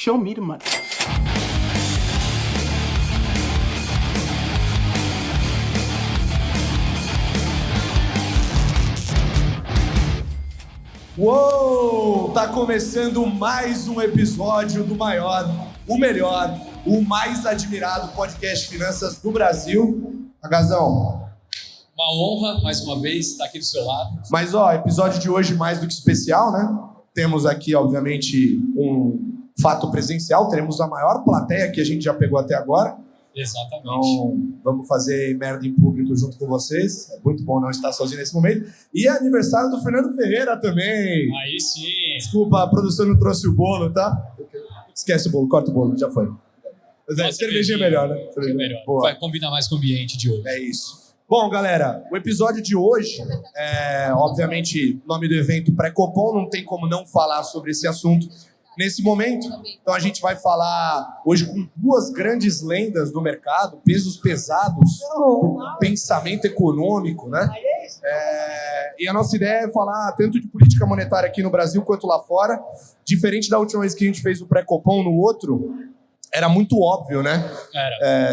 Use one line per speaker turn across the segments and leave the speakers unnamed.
Show me the money.
Uou! Tá começando mais um episódio do maior, o melhor, o mais admirado podcast Finanças do Brasil. Agazão.
Uma honra, mais uma vez, estar aqui do seu lado.
Mas, episódio de hoje mais do que especial, né? Temos aqui, obviamente, um fato presencial. Teremos a maior plateia que a gente já pegou até agora.
Exatamente.
Então, vamos fazer merda em público junto com vocês. É muito bom não estar sozinho nesse momento. E é aniversário do Fernando Ferreira também.
Aí sim.
Desculpa, a produção não trouxe o bolo, tá? Esquece o bolo, corta o bolo, já foi. Mas cervejinha é melhor, né?
Cervejinha é melhor.
Boa.
Vai combinar mais com o ambiente de hoje.
É isso. Bom, galera, o episódio de hoje obviamente, nome do evento Pré-Copom, não tem como não falar sobre esse assunto nesse momento. Então a gente vai falar hoje com duas grandes lendas do mercado, pesos pesados do pensamento econômico, né? E a nossa ideia é falar tanto de política monetária aqui no Brasil quanto lá fora. Diferente da última vez que a gente fez o Pré-Copom no outro, era muito óbvio, né?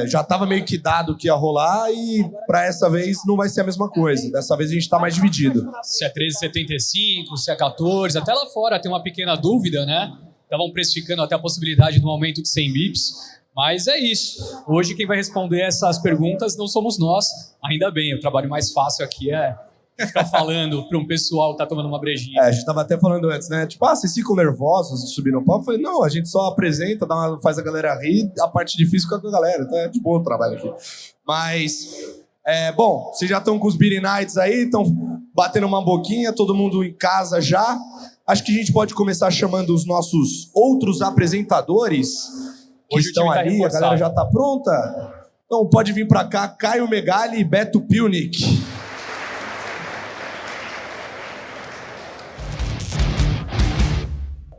Já estava meio que dado que ia rolar e para essa vez não vai ser a mesma coisa. Dessa vez a gente está mais dividido.
Se é 13,75, se é 14, até lá fora tem uma pequena dúvida, né? Estavam precificando até a possibilidade de um aumento de 100 bips. Mas é isso. Hoje quem vai responder essas perguntas não somos nós. Ainda bem, o trabalho mais fácil aqui é ficar falando para um pessoal que tá tomando uma brejinha.
A gente tava até falando antes, né? Tipo, vocês ficam nervosos de subir no palco? Eu falei, não, a gente só apresenta, faz a galera rir, a parte difícil fica com a galera. Então é de boa o trabalho aqui. Mas, bom, vocês já estão com os Beer Nights aí, estão batendo uma boquinha, todo mundo em casa já. Acho que a gente pode começar chamando os nossos outros apresentadores que
Hoje
estão ali. A galera já tá pronta? Então pode vir pra cá, Caio Megali e Beto Pilnik.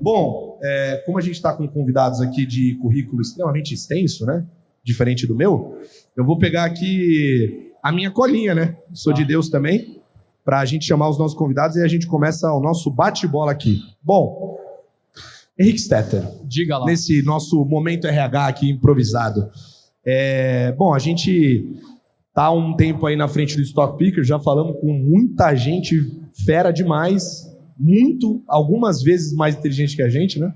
Bom, como a gente está com convidados aqui de currículo extremamente extenso, né? Diferente do meu, eu vou pegar aqui a minha colinha, né? Sou de Deus também, para a gente chamar os nossos convidados e a gente começa o nosso bate-bola aqui. Bom, Henrique Stetter,
diga lá.
Nesse nosso momento RH aqui improvisado. Bom, a gente tá há um tempo aí na frente do Stock Picker, já falamos com muita gente fera demais. Algumas vezes mais inteligente que a gente, né?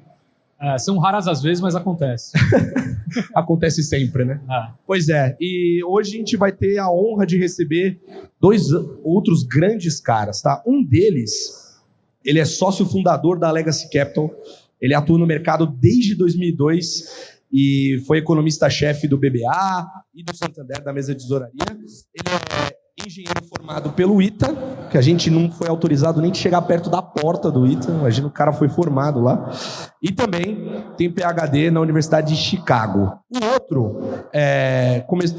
São raras as vezes, mas acontece.
Acontece sempre, né? Pois é, e hoje a gente vai ter a honra de receber dois outros grandes caras, tá? Um deles, ele é sócio fundador da Legacy Capital, ele atua no mercado desde 2002 e foi economista-chefe do BBA e do Santander, da mesa de tesouraria. Ele é engenheiro formado pelo ITA, que a gente não foi autorizado nem de chegar perto da porta do ITA, imagina, o cara foi formado lá. E também tem PhD na Universidade de Chicago. O outro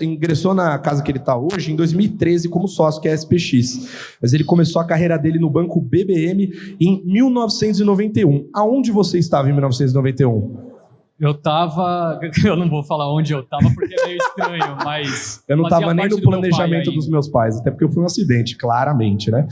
ingressou na casa que ele está hoje em 2013 como sócio, que é a SPX. Mas ele começou a carreira dele no banco BBM em 1991. Aonde você estava em 1991?
Eu não vou falar onde eu tava porque é meio estranho, mas...
Eu não estava nem no planejamento dos meus pais, até porque eu fui um acidente, claramente, né?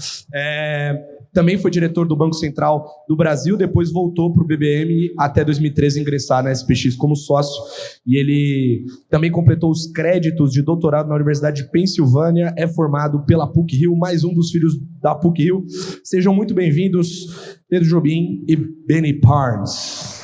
Também foi diretor do Banco Central do Brasil, depois voltou para o BBM até 2013 ingressar na SPX como sócio. E ele também completou os créditos de doutorado na Universidade de Pensilvânia, é formado pela PUC-Rio, mais um dos filhos da PUC-Rio. Sejam muito bem-vindos, Pedro Jobim e Benny Parnes.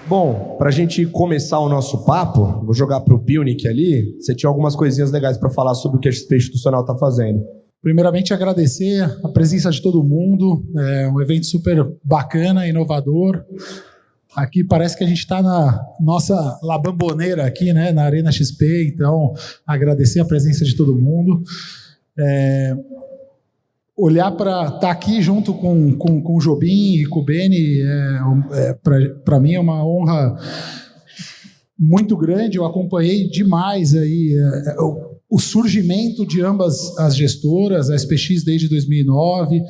Bom, para a gente começar o nosso papo, vou jogar para o Pilnik ali. Você tinha algumas coisinhas legais para falar sobre o que a XP Institucional está fazendo.
Primeiramente, agradecer a presença de todo mundo. É um evento super bacana, inovador. Aqui parece que a gente está na nossa La Bombonera aqui, né, na Arena XP. Então, agradecer a presença de todo mundo. Olhar para estar aqui junto com o Jobim e com o Beni, para mim é uma honra muito grande. Eu acompanhei demais aí, o surgimento de ambas as gestoras, a SPX desde 2009,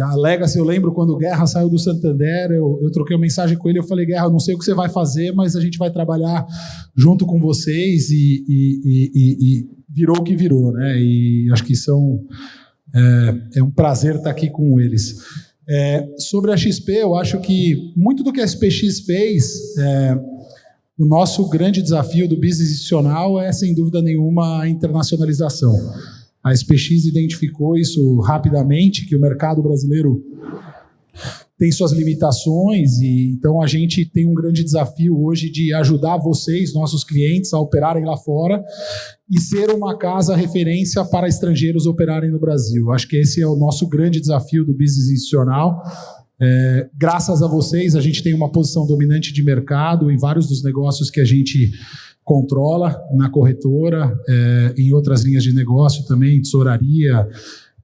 a Legacy, eu lembro quando o Guerra saiu do Santander, eu troquei uma mensagem com ele, eu falei, Guerra, não sei o que você vai fazer, mas a gente vai trabalhar junto com vocês e virou o que virou, né? E acho que são É um prazer estar aqui com eles. Sobre a XP, eu acho que muito do que a SPX fez, o nosso grande desafio do business institucional é, sem dúvida nenhuma, a internacionalização. A SPX identificou isso rapidamente, que o mercado brasileiro tem suas limitações, e então a gente tem um grande desafio hoje de ajudar vocês, nossos clientes, a operarem lá fora e ser uma casa referência para estrangeiros operarem no Brasil. Acho que esse é o nosso grande desafio do business institucional. Graças a vocês, a gente tem uma posição dominante de mercado em vários dos negócios que a gente controla na corretora, em outras linhas de negócio também, tesouraria,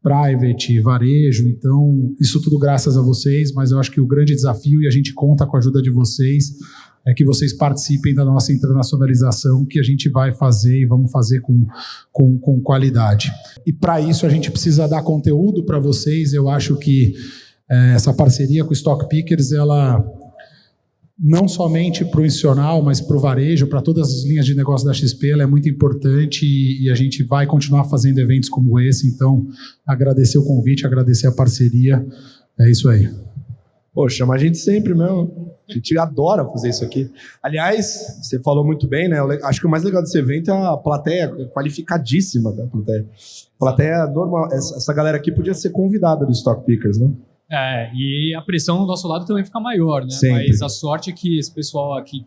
private, varejo. Então, isso tudo graças a vocês, mas eu acho que o grande desafio, e a gente conta com a ajuda de vocês, é que vocês participem da nossa internacionalização, que a gente vai fazer e vamos fazer com qualidade. E para isso a gente precisa dar conteúdo para vocês. Eu acho que essa parceria com o Stock Pickers, ela não somente para o institucional, mas para o varejo, para todas as linhas de negócio da XP, ela é muito importante, e a gente vai continuar fazendo eventos como esse. Então, agradecer o convite, agradecer a parceria. É isso aí.
Pô, chama a gente sempre mesmo. A gente adora fazer isso aqui. Aliás, você falou muito bem, né? Acho que o mais legal desse evento é a plateia qualificadíssima da plateia. Plateia normal. Essa galera aqui podia ser convidada do Stock Pickers, né?
E a pressão do nosso lado também fica maior, né?
Sempre.
Mas a sorte é que esse pessoal aqui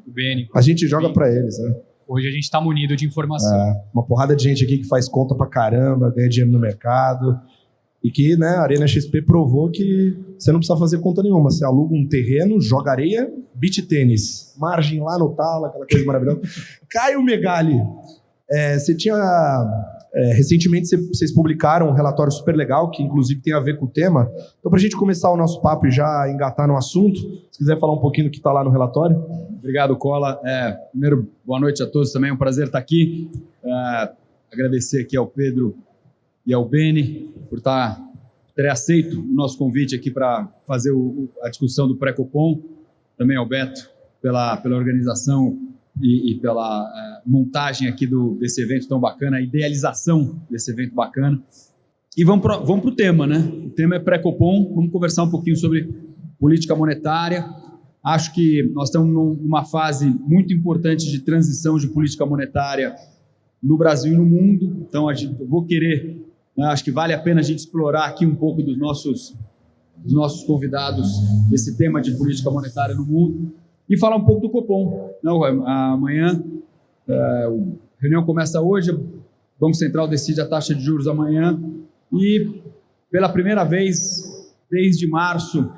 do BN...
A gente joga para eles, né?
Hoje a gente está munido de informação.
Uma porrada de gente aqui que faz conta pra caramba, ganha dinheiro no mercado. E que, né, a Arena XP provou que você não precisa fazer conta nenhuma. Você aluga um terreno, joga areia, beach tênis, margem lá no talo, aquela coisa maravilhosa. Caio Megali, você tinha... recentemente vocês publicaram um relatório super legal, que inclusive tem a ver com o tema. Então, para a gente começar o nosso papo e já engatar no assunto, se quiser falar um pouquinho do que está lá no relatório.
Obrigado, Cola. Primeiro, boa noite a todos também, é um prazer estar aqui. Agradecer aqui ao Pedro e ao Beni por terem aceito o nosso convite aqui para fazer a discussão do pré-Copom. Também ao Beto pela organização e pela montagem aqui desse evento tão bacana, a idealização desse evento bacana. E vamos para o tema, né? O tema é pré-Copom. Vamos conversar um pouquinho sobre política monetária. Acho que nós estamos numa fase muito importante de transição de política monetária no Brasil e no mundo. Então, eu vou querer, né, acho que vale a pena a gente explorar aqui um pouco dos nossos convidados esse tema de política monetária no mundo e falar um pouco do Copom. Amanhã, a reunião começa hoje, o Banco Central decide a taxa de juros amanhã e, pela primeira vez desde março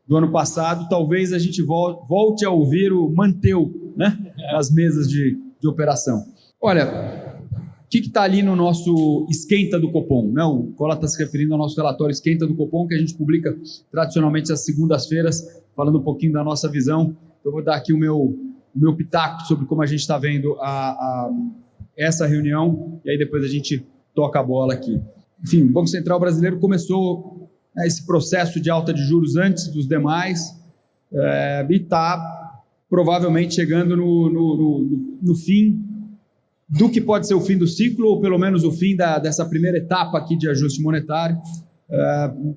do ano passado, talvez a gente volte a ouvir o manteu, né, nas mesas de operação. Olha, o que está ali no nosso esquenta do Copom? Né? O Cola está se referindo ao nosso relatório esquenta do Copom, que a gente publica tradicionalmente às segundas-feiras, falando um pouquinho da nossa visão. Eu vou dar aqui o meu pitaco sobre como a gente está vendo essa reunião, e aí depois a gente toca a bola aqui. Enfim, o Banco Central brasileiro começou esse processo de alta de juros antes dos demais, e está provavelmente chegando no fim do que pode ser o fim do ciclo, ou pelo menos o fim dessa primeira etapa aqui de ajuste monetário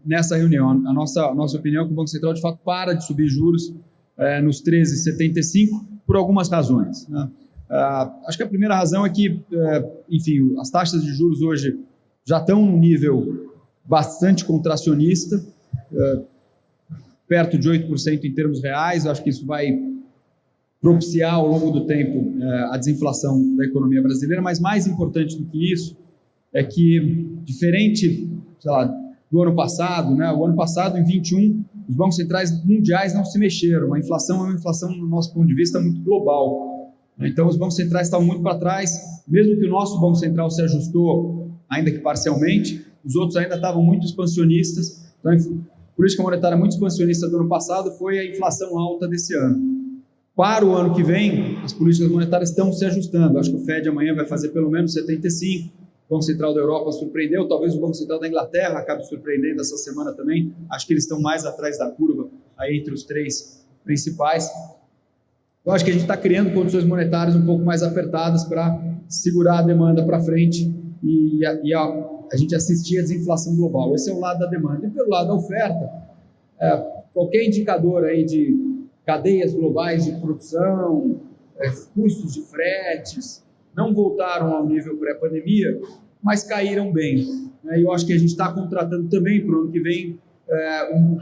nessa reunião. A nossa opinião é que o Banco Central, de fato, para de subir juros nos 13,75 por algumas razões, né? Acho que a primeira razão é que, enfim, as taxas de juros hoje já estão num nível bastante contracionista, perto de 8% em termos reais. Eu acho que isso vai propiciar ao longo do tempo a desinflação da economia brasileira, mas mais importante do que isso é que, diferente, sei lá, do ano passado, né? O ano passado, em 21, os bancos centrais mundiais não se mexeram. A inflação é uma inflação, no nosso ponto de vista, muito global. Então, os bancos centrais estavam muito para trás. Mesmo que o nosso Banco Central se ajustou, ainda que parcialmente, os outros ainda estavam muito expansionistas. Então, a política monetária muito expansionista do ano passado foi a inflação alta desse ano. Para o ano que vem, as políticas monetárias estão se ajustando. Acho que o Fed amanhã vai fazer pelo menos 75. O Banco Central da Europa surpreendeu, talvez o Banco Central da Inglaterra acabe surpreendendo essa semana também. Acho que eles estão mais atrás da curva aí entre os três principais. Eu acho que a gente está criando condições monetárias um pouco mais apertadas para segurar a demanda para frente e a gente assistir a desinflação global. Esse é o lado da demanda. E pelo lado da oferta, qualquer indicador aí de cadeias globais de produção, custos de fretes, não voltaram ao nível pré-pandemia, mas caíram bem. E eu acho que a gente está contratando também para o ano que vem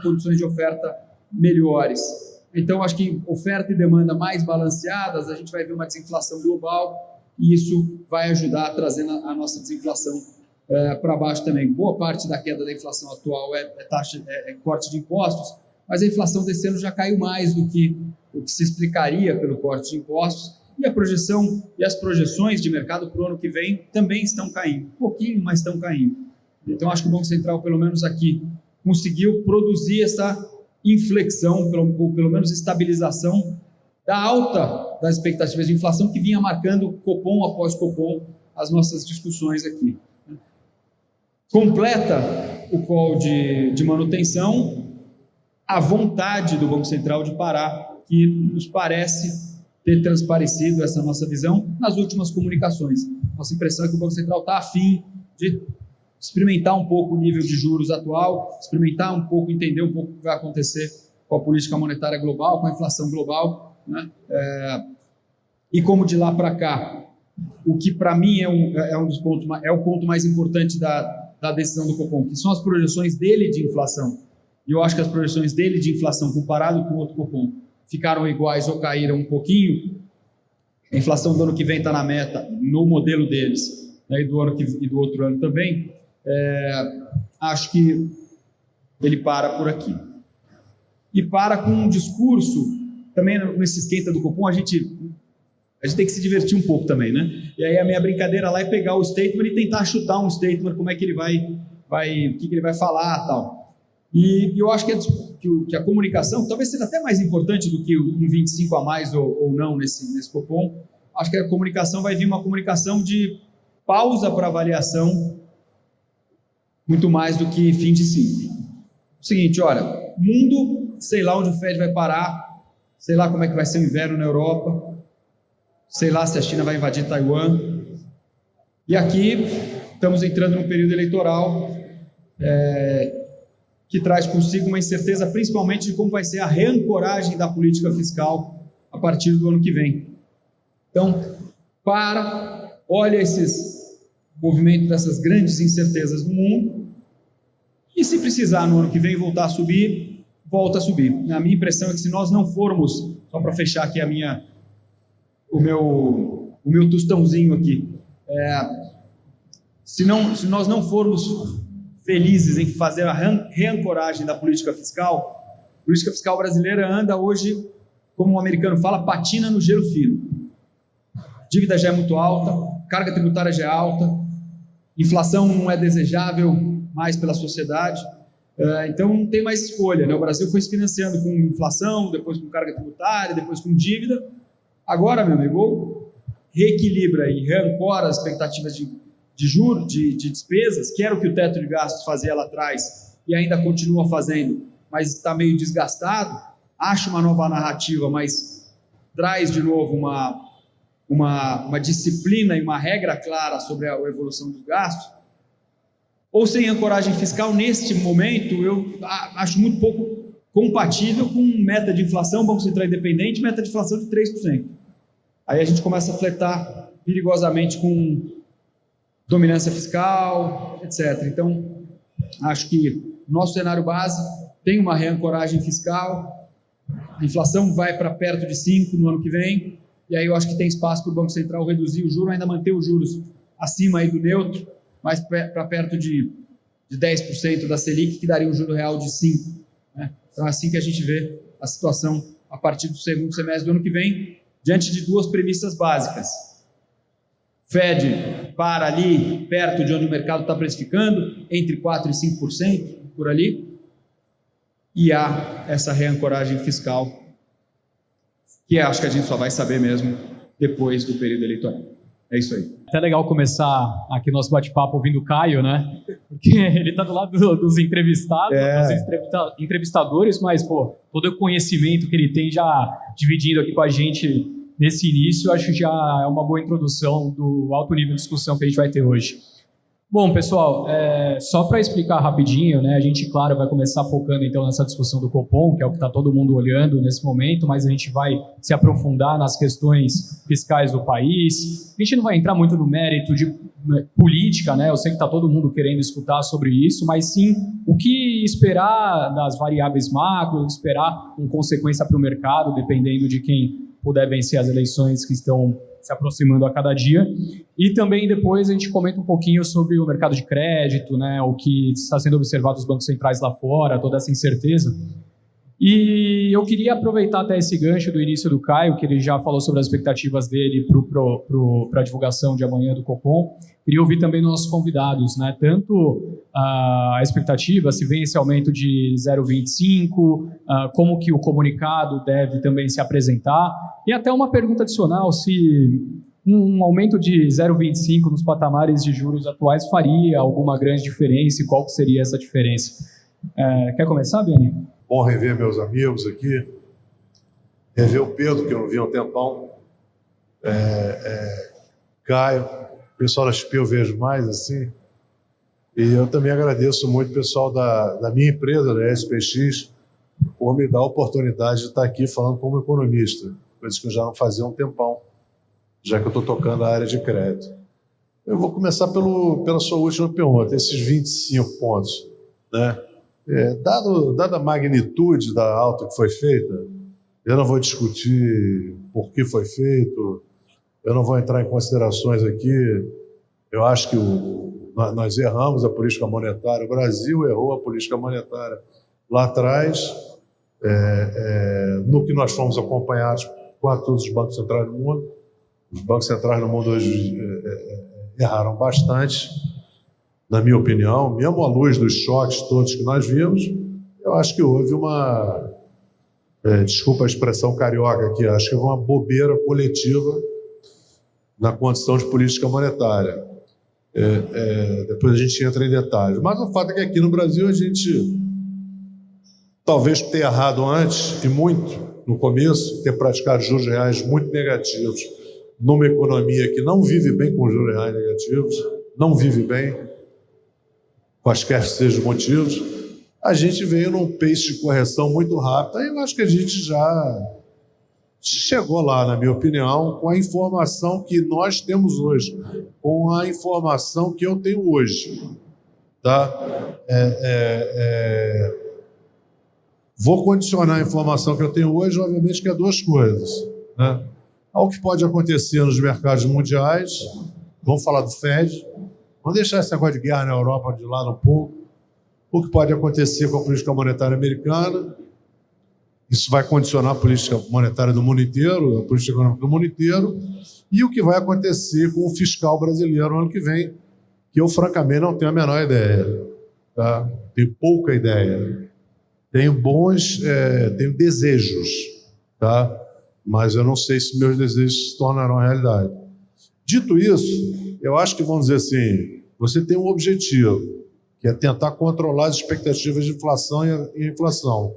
condições de oferta melhores. Então, acho que oferta e demanda mais balanceadas, a gente vai ver uma desinflação global e isso vai ajudar a trazer a nossa desinflação para baixo também. Boa parte da queda da inflação atual é corte de impostos, mas a inflação desse ano já caiu mais do que o que se explicaria pelo corte de impostos, e a projeção e as projeções de mercado para o ano que vem também estão caindo, um pouquinho, mas estão caindo. Então, acho que o Banco Central, pelo menos aqui, conseguiu produzir essa inflexão, ou pelo menos estabilização da alta das expectativas de inflação que vinha marcando Copom após Copom as nossas discussões aqui. Completa o call de manutenção a vontade do Banco Central de parar, que nos parece ter transparecido essa nossa visão nas últimas comunicações. Nossa impressão é que o Banco Central está afim de experimentar um pouco o nível de juros atual, experimentar um pouco, entender um pouco o que vai acontecer com a política monetária global, com a inflação global, né? E como de lá para cá, o que para mim é um dos pontos, é o ponto mais importante da decisão do Copom, que são as projeções dele de inflação. E eu acho que as projeções dele de inflação comparado com o outro Copom ficaram iguais ou caíram um pouquinho. A inflação do ano que vem está na meta, no modelo deles, né, e do outro ano também. Acho que ele para por aqui. E para com um discurso, também nesse esquenta do Copom, a gente tem que se divertir um pouco também, né? E aí a minha brincadeira lá é pegar o statement e tentar chutar um statement, como é que ele o que ele vai falar e tal. E eu acho que a comunicação talvez seja até mais importante do que um 25 a mais ou não nesse Copom. Acho que a comunicação vai vir uma comunicação de pausa para avaliação muito mais do que fim de ciclo. O seguinte, olha, mundo, sei lá onde o Fed vai parar, sei lá como é que vai ser o inverno na Europa, sei lá se a China vai invadir Taiwan. E aqui estamos entrando num período eleitoral que traz consigo uma incerteza, principalmente de como vai ser a reancoragem da política fiscal a partir do ano que vem. Então, olha esses movimentos dessas grandes incertezas no mundo e, se precisar no ano que vem voltar a subir, volta a subir. A minha impressão é que se nós não formos, só para fechar aqui o meu tostãozinho aqui, se nós não formos felizes em fazer a reancoragem da política fiscal, a política fiscal brasileira anda hoje, como o americano fala, patina no gelo fino. Dívida já é muito alta, carga tributária já é alta, inflação não é desejável mais pela sociedade, então não tem mais escolha, né? O Brasil foi se financiando com inflação, depois com carga tributária, depois com dívida. Agora, meu amigo, reequilibra e reancora as expectativas de juros, de despesas, que era o que o teto de gastos fazia lá atrás e ainda continua fazendo, mas está meio desgastado, acha uma nova narrativa, mas traz de novo uma disciplina e uma regra clara sobre a evolução dos gastos, ou sem ancoragem fiscal, neste momento, eu acho muito pouco compatível com meta de inflação, Banco Central independente, meta de inflação de 3%. Aí a gente começa a flertar perigosamente com dominância fiscal, etc. Então, acho que nosso cenário base tem uma reancoragem fiscal, a inflação vai para perto de 5% no ano que vem, e aí eu acho que tem espaço para o Banco Central reduzir o juro, ainda manter os juros acima aí do neutro, mas para perto de 10% da Selic, que daria um juro real de 5%. Né? Então é assim que a gente vê a situação a partir do segundo semestre do ano que vem, diante de duas premissas básicas. Fed para ali, perto de onde o mercado está precificando, entre 4% e 5%, por ali, e há essa reancoragem fiscal, que acho que a gente só vai saber mesmo depois do período eleitoral. É isso aí.
É até legal começar aqui nosso bate-papo ouvindo o Caio, né? Porque ele está do lado dos entrevistados, dos entrevistadores, mas, todo o conhecimento que ele tem já dividindo aqui com a gente nesse início, acho que já é uma boa introdução do alto nível de discussão que a gente vai ter hoje. Bom, pessoal, só para explicar rapidinho, né, a gente, claro, vai começar focando então nessa discussão do Copom, que é o que está todo mundo olhando nesse momento, mas a gente vai se aprofundar nas questões fiscais do país. A gente não vai entrar muito no mérito de política, né? Eu sei que está todo mundo querendo escutar sobre isso, mas sim o que esperar das variáveis macro, o que esperar com consequência para o mercado, dependendo de quem puder vencer as eleições que estão se aproximando a cada dia. E também depois a gente comenta um pouquinho sobre o mercado de crédito, né, o que está sendo observado dos bancos centrais lá fora, toda essa incerteza. E eu queria aproveitar até esse gancho do início do Caio, que ele já falou sobre as expectativas dele para a divulgação de amanhã do Copom. Queria ouvir também dos nossos convidados, né? Tanto a expectativa, se vem esse aumento de 0,25, como que o comunicado deve também se apresentar. E até uma pergunta adicional, se um aumento de 0,25 nos patamares de juros atuais faria alguma grande diferença e qual que seria essa diferença? Quer começar, Beni?
Bom rever meus amigos aqui, rever o Pedro, que eu não vi há um tempão, Caio, o pessoal da XP eu vejo mais, assim, e eu também agradeço muito o pessoal da minha empresa, da SPX, por me dar a oportunidade de estar aqui falando como economista, coisa que eu já não fazia há um tempão, já que eu estou tocando a área de crédito. Eu vou começar pela sua última pergunta, esses 25 pontos, né? Dada a magnitude da alta que foi feita, eu não vou discutir por que foi feito, eu não vou entrar em considerações aqui. Eu acho que nós erramos a política monetária, o Brasil errou a política monetária lá atrás, no que nós fomos acompanhados por quase todos os bancos centrais do mundo. Os bancos centrais do mundo hoje erraram bastante, na minha opinião, mesmo à luz dos choques todos que nós vimos. Eu acho que houve uma, desculpa a expressão carioca aqui, acho que houve uma bobeira coletiva na condição de política monetária. Depois a gente entra em detalhes. Mas o fato é que aqui no Brasil a gente, talvez ter errado antes, e muito no começo, ter praticado juros reais muito negativos numa economia que não vive bem com juros reais negativos, não vive bem, quaisquer sejam os motivos, a gente veio num pace de correção muito rápido, e eu acho que a gente já chegou lá, na minha opinião, com a informação que nós temos hoje, com a informação que eu tenho hoje. Tá? Vou condicionar a informação que eu tenho hoje, obviamente, que é duas coisas, né? Ao que pode acontecer nos mercados mundiais, vamos falar do Fed, vamos deixar esse negócio de guerra na Europa de lado um pouco, o que pode acontecer com a política monetária americana, isso vai condicionar a política monetária do mundo inteiro, a política econômica do mundo inteiro, e o que vai acontecer com o fiscal brasileiro no ano que vem, que eu, francamente, não tenho a menor ideia. Tá? Tenho pouca ideia. Tenho tenho desejos, tá? Mas eu não sei se meus desejos se tornarão realidade. Dito isso, eu acho que, vamos dizer assim, você tem um objetivo, que é tentar controlar as expectativas de inflação e inflação.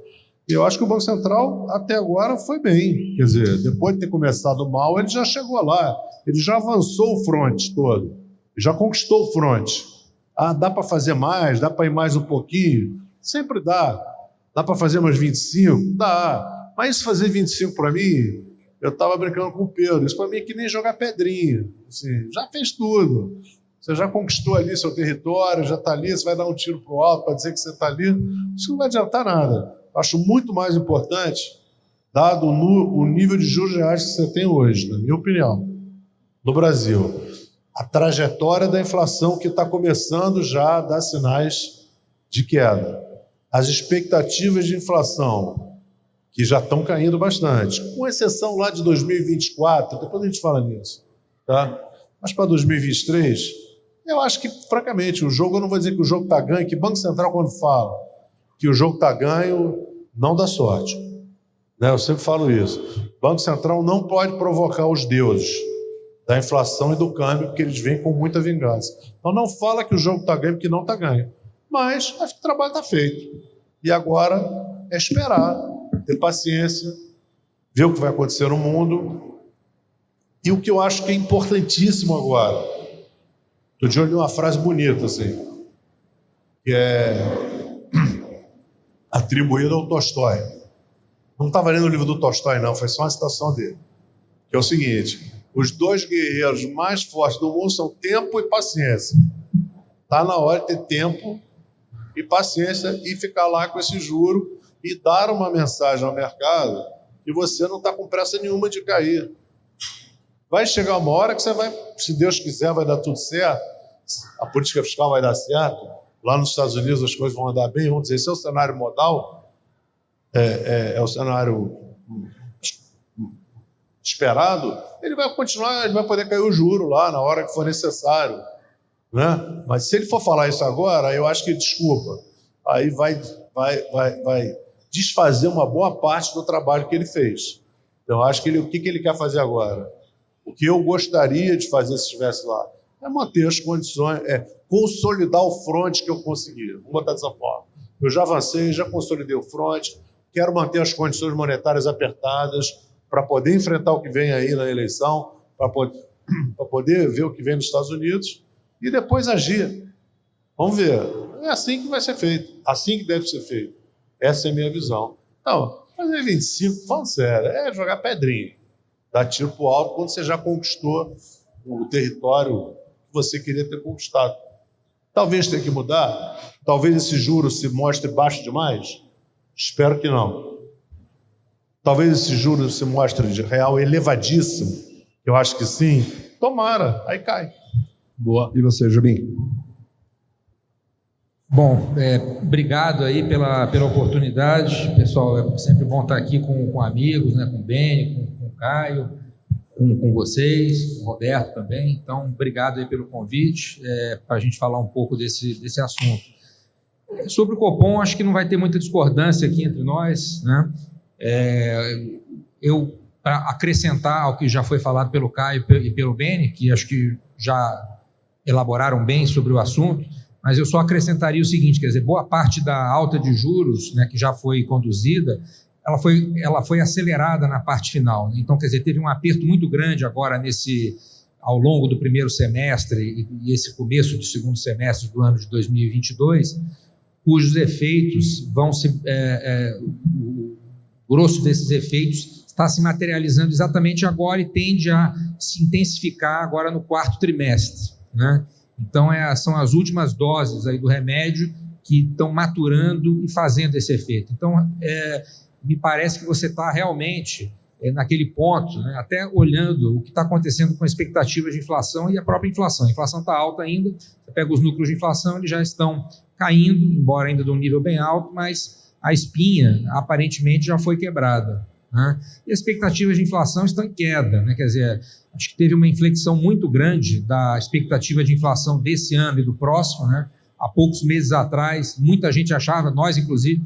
E eu acho que o Banco Central, até agora, foi bem. Quer dizer, depois de ter começado mal, ele já chegou lá, ele já avançou o fronte todo, já conquistou o fronte. Dá para fazer mais, dá para ir mais um pouquinho? Sempre dá. Dá para fazer mais 25? Dá. Mas isso fazer 25 para mim, eu estava brincando com o Pedro, isso para mim é que nem jogar pedrinha. Assim, já fez tudo. Você já conquistou ali seu território, já está ali, você vai dar um tiro para o alto para dizer que você está ali. Isso não vai adiantar nada. Acho muito mais importante, dado o nível de juros reais que você tem hoje, na minha opinião, no Brasil, a trajetória da inflação que está começando já a dar sinais de queda. As expectativas de inflação, que já estão caindo bastante, com exceção lá de 2024, depois a gente fala nisso, tá? Mas para 2023, eu acho que, francamente, o jogo, eu não vou dizer que o jogo está ganho, que Banco Central, quando fala que o jogo está ganho, não dá sorte. Né? Eu sempre falo isso. Banco Central não pode provocar os deuses da inflação e do câmbio, porque eles vêm com muita vingança. Então não fala que o jogo está ganho, porque não está ganho. Mas acho que o trabalho está feito. E agora é esperar, ter paciência, ver o que vai acontecer no mundo. E o que eu acho que é importantíssimo agora, Outro dia eu li uma frase bonita, assim, que é atribuída ao Tolstói. Não estava lendo o livro do Tolstói, não, foi só uma citação dele. Que é o seguinte: os 2 guerreiros mais fortes do mundo são tempo e paciência. Está na hora de ter tempo e paciência e ficar lá com esse juro e dar uma mensagem ao mercado que você não está com pressa nenhuma de cair. Vai chegar uma hora que você vai, se Deus quiser, vai dar tudo certo, a política fiscal vai dar certo, lá nos Estados Unidos as coisas vão andar bem, vamos dizer, esse é o cenário modal, é o cenário esperado, ele vai continuar, ele vai poder cair o juro lá na hora que for necessário, né? Mas se ele for falar isso agora, eu acho que, desculpa, aí vai desfazer uma boa parte do trabalho que ele fez. Então, eu acho que o que ele quer fazer agora? O que eu gostaria de fazer se estivesse lá é manter as condições, consolidar o fronte que eu consegui. Vamos botar dessa forma. Eu já avancei, já consolidei o fronte, quero manter as condições monetárias apertadas para poder enfrentar o que vem aí na eleição, para poder ver o que vem nos Estados Unidos e depois agir. Vamos ver. É assim que vai ser feito, assim que deve ser feito. Essa é a minha visão. Então, fazer 25, falando sério, é jogar pedrinha. Dar tiro para o alto quando você já conquistou o território que você queria ter conquistado. Talvez tenha que mudar, talvez esse juro se mostre baixo demais. Espero que não. Talvez esse juro se mostre de real elevadíssimo. Eu acho que sim. Tomara, aí cai.
Boa. E você, Jobim?
Bom, obrigado aí pela oportunidade. Pessoal, é sempre bom estar aqui com amigos, né, com o Beni, com o Caio, com vocês, com o Roberto também. Então, obrigado aí pelo convite, para a gente falar um pouco desse assunto. Sobre o Copom, acho que não vai ter muita discordância aqui entre nós, né? Eu, para acrescentar ao que já foi falado pelo Caio e pelo Beni, que acho que já elaboraram bem sobre o assunto, mas eu só acrescentaria o seguinte, quer dizer, boa parte da alta de juros, né, que já foi conduzida, ela foi acelerada na parte final, né? Então, quer dizer, teve um aperto muito grande agora ao longo do primeiro semestre e esse começo do segundo semestre do ano de 2022, cujos efeitos o grosso desses efeitos está se materializando exatamente agora e tende a se intensificar agora no quarto trimestre, né? Então, são as últimas doses aí do remédio que estão maturando e fazendo esse efeito. Então, me parece que você está realmente naquele ponto, né, até olhando o que está acontecendo com a expectativa de inflação e a própria inflação. A inflação está alta ainda, você pega os núcleos de inflação, eles já estão caindo, embora ainda de um nível bem alto, mas a espinha aparentemente já foi quebrada, né? E as expectativas de inflação estão em queda, né? Quer dizer, acho que teve uma inflexão muito grande da expectativa de inflação desse ano e do próximo, né? Há poucos meses atrás, muita gente achava, nós inclusive,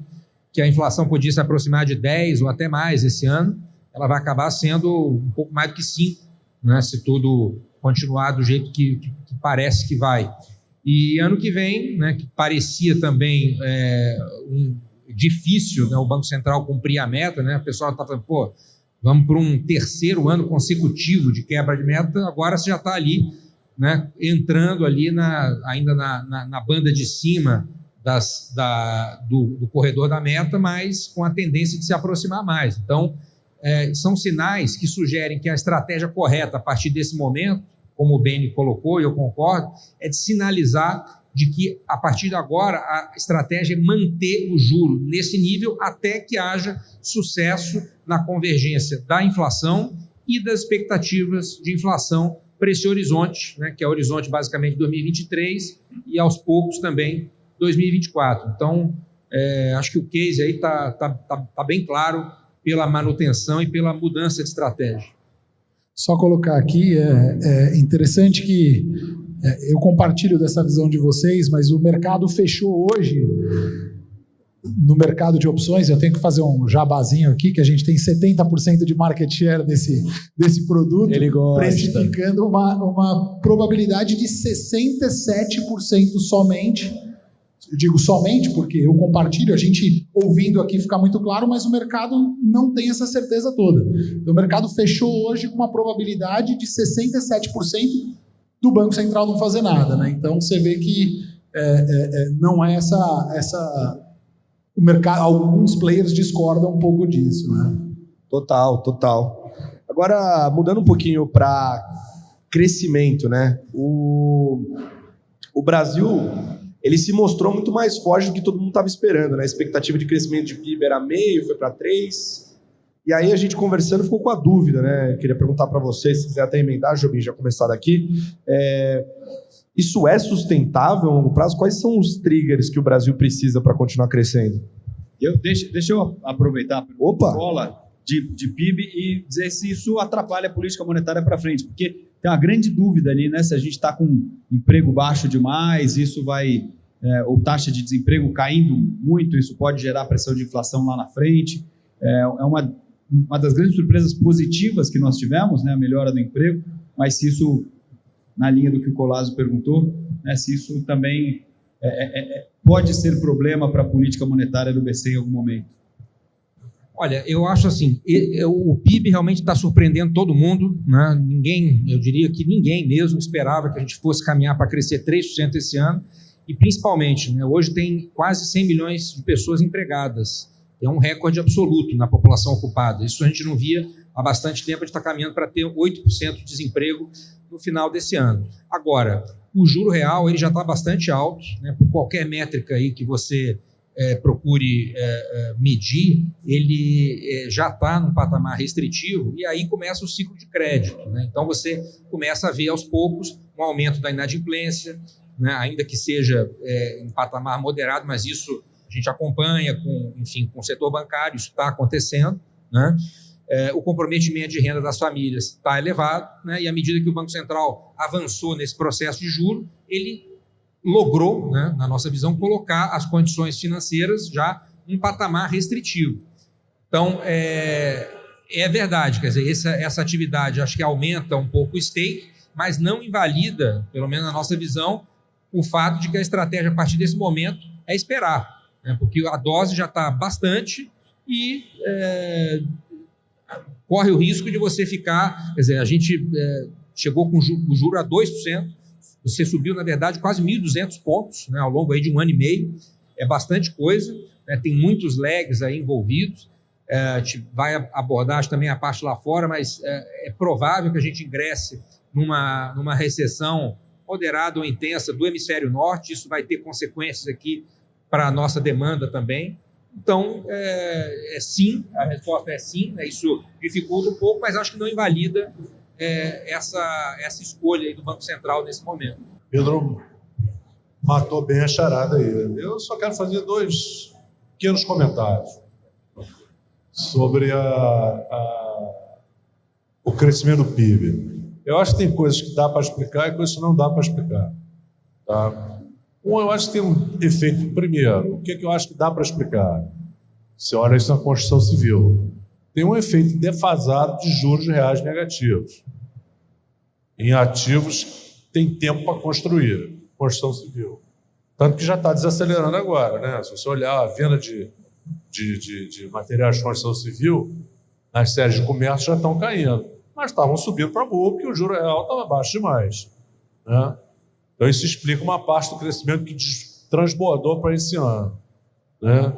que a inflação podia se aproximar de 10 ou até mais esse ano. Ela vai acabar sendo um pouco mais do que 5, né? Se tudo continuar do jeito que parece que vai. E ano que vem, né, que parecia também difícil, né, o Banco Central cumprir a meta, né? O pessoal está falando, vamos para um terceiro ano consecutivo de quebra de meta, agora você já está ali, né, entrando ali ainda na banda de cima do corredor da meta, mas com a tendência de se aproximar mais. Então, são sinais que sugerem que a estratégia correta a partir desse momento, como o Beni colocou, e eu concordo, é de sinalizar de que, a partir de agora, a estratégia é manter o juro nesse nível até que haja sucesso na convergência da inflação e das expectativas de inflação para esse horizonte, né, que é o horizonte basicamente 2023 e, aos poucos, também 2024. Então, acho que o case aí tá bem claro pela manutenção e pela mudança de estratégia.
Só colocar aqui, é interessante que eu compartilho dessa visão de vocês, mas o mercado fechou hoje, no mercado de opções, eu tenho que fazer um jabazinho aqui, que a gente tem 70% de market share desse produto, precificando uma probabilidade de 67% somente. Eu digo somente porque eu compartilho, a gente ouvindo aqui fica muito claro, mas o mercado não tem essa certeza toda. Então, o mercado fechou hoje com uma probabilidade de 67% do Banco Central não fazer nada, né? Então você vê que não é o mercado, alguns players discordam um pouco disso, né?
Total. Agora, mudando um pouquinho para crescimento, né? O Brasil, ele se mostrou muito mais forte do que todo mundo estava esperando, né? A expectativa de crescimento de PIB era 0,5, foi para 3. E aí a gente conversando ficou com a dúvida, né? Queria perguntar para vocês, se quiser até emendar, Jobim, já começar daqui. Isso é sustentável a longo prazo? Quais são os triggers que o Brasil precisa para continuar crescendo?
Deixa eu aproveitar a bola de PIB e dizer se isso atrapalha a política monetária para frente, porque tem uma grande dúvida ali, né? Se a gente está com emprego baixo demais, isso vai, ou taxa de desemprego caindo muito, isso pode gerar pressão de inflação lá na frente. É uma das grandes surpresas positivas que nós tivemos, né? A melhora do emprego, mas se isso, na linha do que o Colasso perguntou, né? Se isso também pode ser problema para a política monetária do BC em algum momento.
Olha, eu acho assim, o PIB realmente está surpreendendo todo mundo, né? Eu diria que ninguém mesmo esperava que a gente fosse caminhar para crescer 3% esse ano, e principalmente, né, hoje tem quase 100 milhões de pessoas empregadas, é um recorde absoluto na população ocupada, isso a gente não via há bastante tempo, a gente está caminhando para ter 8% de desemprego no final desse ano. Agora, o juro real ele já está bastante alto, né, por qualquer métrica aí que você procure medir, ele já está num patamar restritivo e aí começa o ciclo de crédito, né? Então você começa a ver aos poucos um aumento da inadimplência, né? Ainda que seja em patamar moderado, mas isso a gente acompanha com o setor bancário, isso está acontecendo, né? O comprometimento de renda das famílias está elevado, né? E à medida que o Banco Central avançou nesse processo de juros, ele logrou, né, na nossa visão, colocar as condições financeiras já em patamar restritivo. Então, é verdade, quer dizer, essa atividade acho que aumenta um pouco o stake, mas não invalida, pelo menos na nossa visão, o fato de que a estratégia a partir desse momento é esperar, né, porque a dose já está bastante e corre o risco de você ficar, quer dizer, a gente chegou com o juro a 2%, você subiu, na verdade, quase 1.200 pontos, né, ao longo aí de um ano e meio. É bastante coisa, né, tem muitos lags aí envolvidos. A gente vai abordar acho, também a parte lá fora, mas é provável que a gente ingresse numa recessão moderada ou intensa do hemisfério norte. Isso vai ter consequências aqui para a nossa demanda também. Então, sim, a resposta é sim, né, isso dificulta um pouco, mas acho que não invalida essa escolha aí do Banco Central nesse momento.
Pedro matou bem a charada aí. Eu só quero fazer 2 pequenos comentários sobre o crescimento do PIB. Eu acho que tem coisas que dá para explicar e coisas que não dá para explicar. Tá? Eu acho que tem um efeito. Primeiro, o que eu acho que dá para explicar? Você olha isso na Constituição Civil. Tem um efeito defasado de juros reais negativos. Em ativos que tem tempo para construir, construção civil. Tanto que já está desacelerando agora, né? Se você olhar a venda de materiais de construção civil, nas séries de comércio já estão caindo. Mas estavam subindo para boa, porque o juro real estava baixo demais, né? Então isso explica uma parte do crescimento que transbordou para esse ano, né?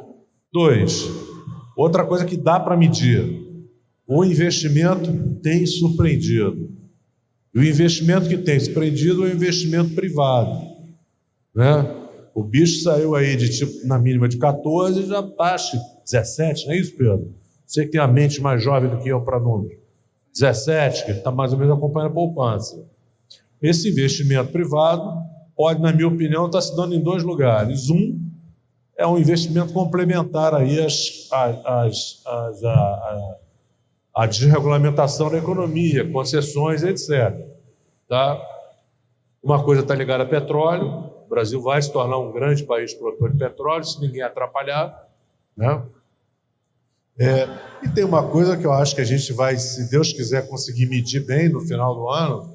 2. Outra coisa que dá para medir, o investimento tem surpreendido. E o investimento que tem surpreendido é o investimento privado, né? O bicho saiu aí na mínima de 14, já está 17, não é isso, Pedro? Você que tem a mente mais jovem do que eu para número. 17, que está mais ou menos acompanhando a poupança. Esse investimento privado pode, na minha opinião, estar se dando em 2 lugares. Um é um investimento complementar aí a desregulamentação da economia, concessões, etc. Tá? Uma coisa está ligada a petróleo. O Brasil vai se tornar um grande país produtor de petróleo, se ninguém atrapalhar, né? E tem uma coisa que eu acho que a gente vai, se Deus quiser, conseguir medir bem no final do ano,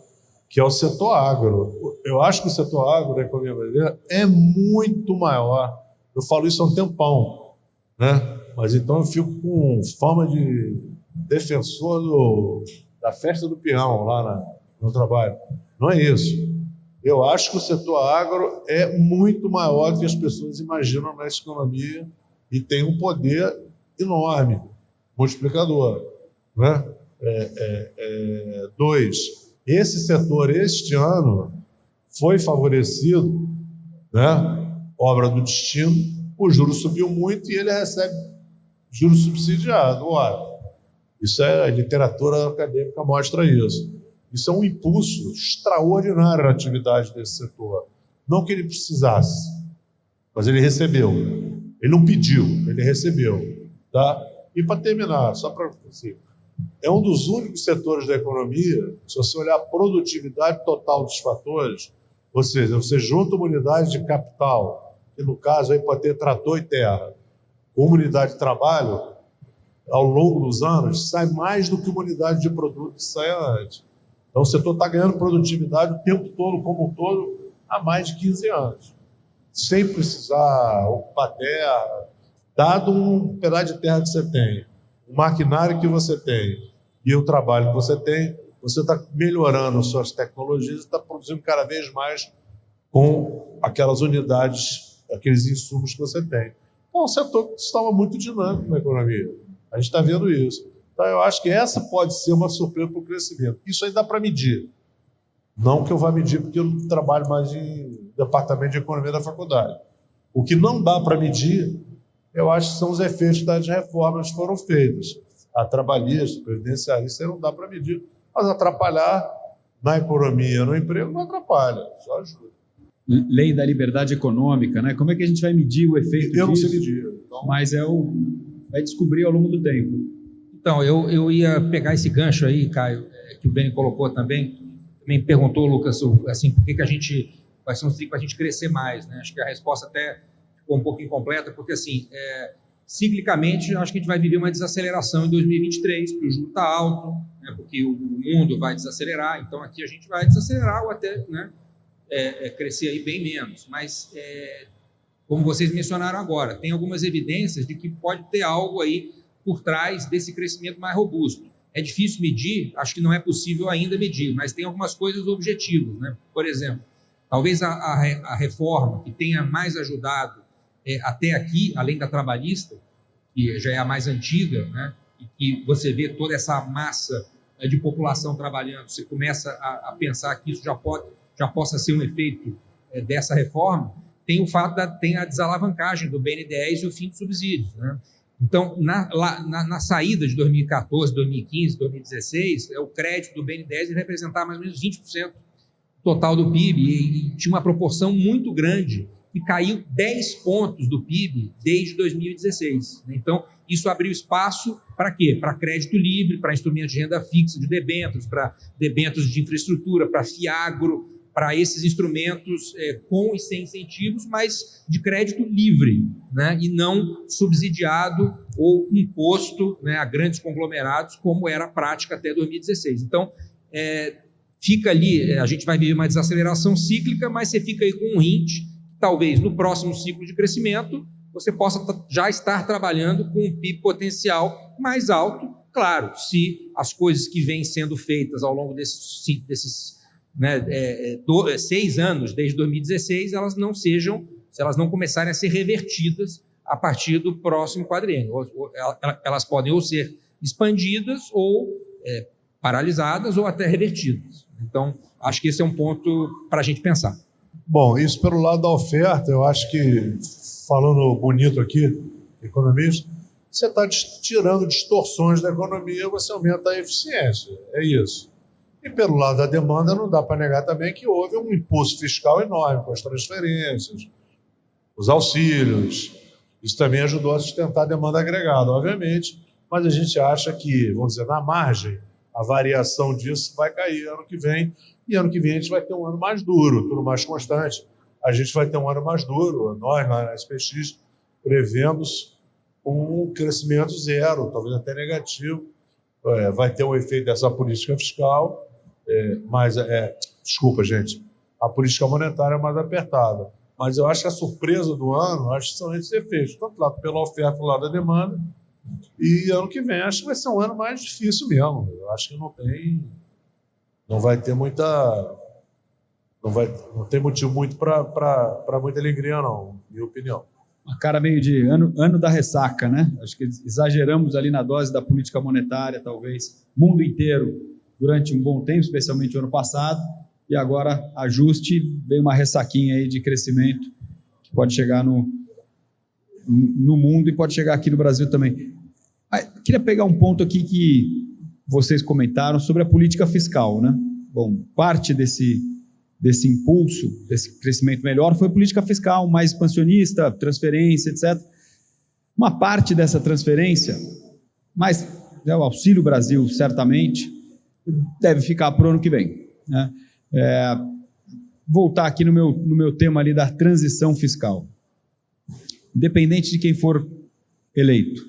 que é o setor agro. Eu acho que o setor agro da economia brasileira é muito maior. Eu falo isso há um tempão, né? Mas então eu fico com fama de defensor da festa do peão lá no trabalho. Não é isso. Eu acho que o setor agro é muito maior do que as pessoas imaginam nessa economia e tem um poder enorme, multiplicador. Né? Dois, esse setor, este ano, foi favorecido, né? Obra do destino, o juro subiu muito e ele recebe juro subsidiado. Ora, isso a literatura acadêmica mostra isso. Isso é um impulso extraordinário na atividade desse setor. Não que ele precisasse, mas ele recebeu. Ele não pediu, ele recebeu. Tá? E para terminar, só para assim, é um dos únicos setores da economia, se você olhar a produtividade total dos fatores, ou seja, você junta uma unidade de capital, que no caso aí pode ter trator e terra, com uma unidade de trabalho, ao longo dos anos, sai mais do que uma unidade de produto que saia antes. Então, o setor está ganhando produtividade o tempo todo, como um todo, há mais de 15 anos, sem precisar ocupar terra, dado um pedaço de terra que você tem, o maquinário que você tem e o trabalho que você está melhorando suas tecnologias e está produzindo cada vez mais com aquelas unidades, aqueles insumos que você tem. Então, é um setor que estava muito dinâmico na economia. A gente está vendo isso. Então, eu acho que essa pode ser uma surpresa para o crescimento. Isso aí dá para medir. Não que eu vá medir, porque eu não trabalho mais em departamento de economia da faculdade. O que não dá para medir, eu acho que são os efeitos das reformas que foram feitas. A trabalhista, a previdenciarista, não dá para medir. Mas atrapalhar na economia, no emprego, não atrapalha, só ajuda.
Lei da liberdade econômica, né? Como é que a gente vai medir o efeito disso?
Eu não sei medir. Então...
Mas vai descobrir ao longo do tempo.
Então, eu ia pegar esse gancho aí, Caio, que o Beni colocou também. Também perguntou, Lucas, assim, por que a gente vai ser um ciclo para a gente crescer mais, né? Acho que a resposta até ficou um pouco incompleta, porque, assim, ciclicamente, acho que a gente vai viver uma desaceleração em 2023, porque o juro está alto, né? Porque o mundo vai desacelerar, então aqui a gente vai desacelerar ou até, né, crescer aí bem menos. Mas, como vocês mencionaram agora, tem algumas evidências de que pode ter algo aí por trás desse crescimento mais robusto. É difícil medir, acho que não é possível ainda medir, mas tem algumas coisas objetivas, né? Por exemplo, talvez a reforma que tenha mais ajudado até aqui, além da trabalhista, que já é a mais antiga, né? E que você vê toda essa massa de população trabalhando, você começa a pensar que isso já possa ser um efeito dessa reforma, tem o fato tem a desalavancagem do BNDES e o fim dos subsídios, né? Então, na saída de 2014, 2015, 2016, o crédito do BNDES representava mais ou menos 20% total do PIB e tinha uma proporção muito grande e caiu 10 pontos do PIB desde 2016. Então, isso abriu espaço para quê? Para crédito livre, para instrumentos de renda fixa, de debêntures, para debêntures de infraestrutura, para FIAGRO, para esses instrumentos com e sem incentivos, mas de crédito livre, né? E não subsidiado ou imposto, né, a grandes conglomerados, como era a prática até 2016. Então, fica ali, a gente vai viver uma desaceleração cíclica, mas você fica aí com um hint, que talvez no próximo ciclo de crescimento você possa já estar trabalhando com um PIB potencial mais alto, claro, se as coisas que vêm sendo feitas ao longo desses 6 anos, desde 2016, elas não sejam, se elas não começarem a ser revertidas a partir do próximo quadriênio. Elas podem ou ser expandidas ou paralisadas ou até revertidas. Então, acho que esse é um ponto para a gente pensar.
Bom, isso pelo lado da oferta, eu acho que, falando bonito aqui, economista, você está tirando distorções da economia, você aumenta a eficiência, é isso. E pelo lado da demanda, não dá para negar também que houve um impulso fiscal enorme com as transferências, os auxílios. Isso também ajudou a sustentar a demanda agregada, obviamente, mas a gente acha que, vamos dizer, na margem, a variação disso vai cair ano que vem, e ano que vem a gente vai ter um ano mais duro, tudo mais constante. A gente vai ter um ano mais duro, nós na SPX prevemos um crescimento zero, talvez até negativo. Vai ter um efeito dessa política fiscal, desculpa, gente, a política monetária é mais apertada. Mas eu acho que a surpresa do ano, acho que são esses efeitos, tanto lá pela oferta quanto lá da demanda. E ano que vem acho que vai ser um ano mais difícil mesmo. Eu acho que não vai ter muita não tem motivo muito para muita alegria, não, minha opinião.
Uma cara meio de ano da ressaca, né? Acho que exageramos ali na dose da política monetária, talvez, mundo inteiro, durante um bom tempo, especialmente o ano passado, e agora ajuste, vem uma ressaquinha aí de crescimento que pode chegar no mundo e pode chegar aqui no Brasil também. Queria pegar um ponto aqui que vocês comentaram sobre a política fiscal, né? Bom, parte desse impulso, desse crescimento melhor, foi política fiscal mais expansionista, transferência, etc. Uma parte dessa transferência, mas o Auxílio Brasil, certamente, deve ficar para o ano que vem, né? Voltar aqui no meu tema ali da transição fiscal. Independente de quem for eleito.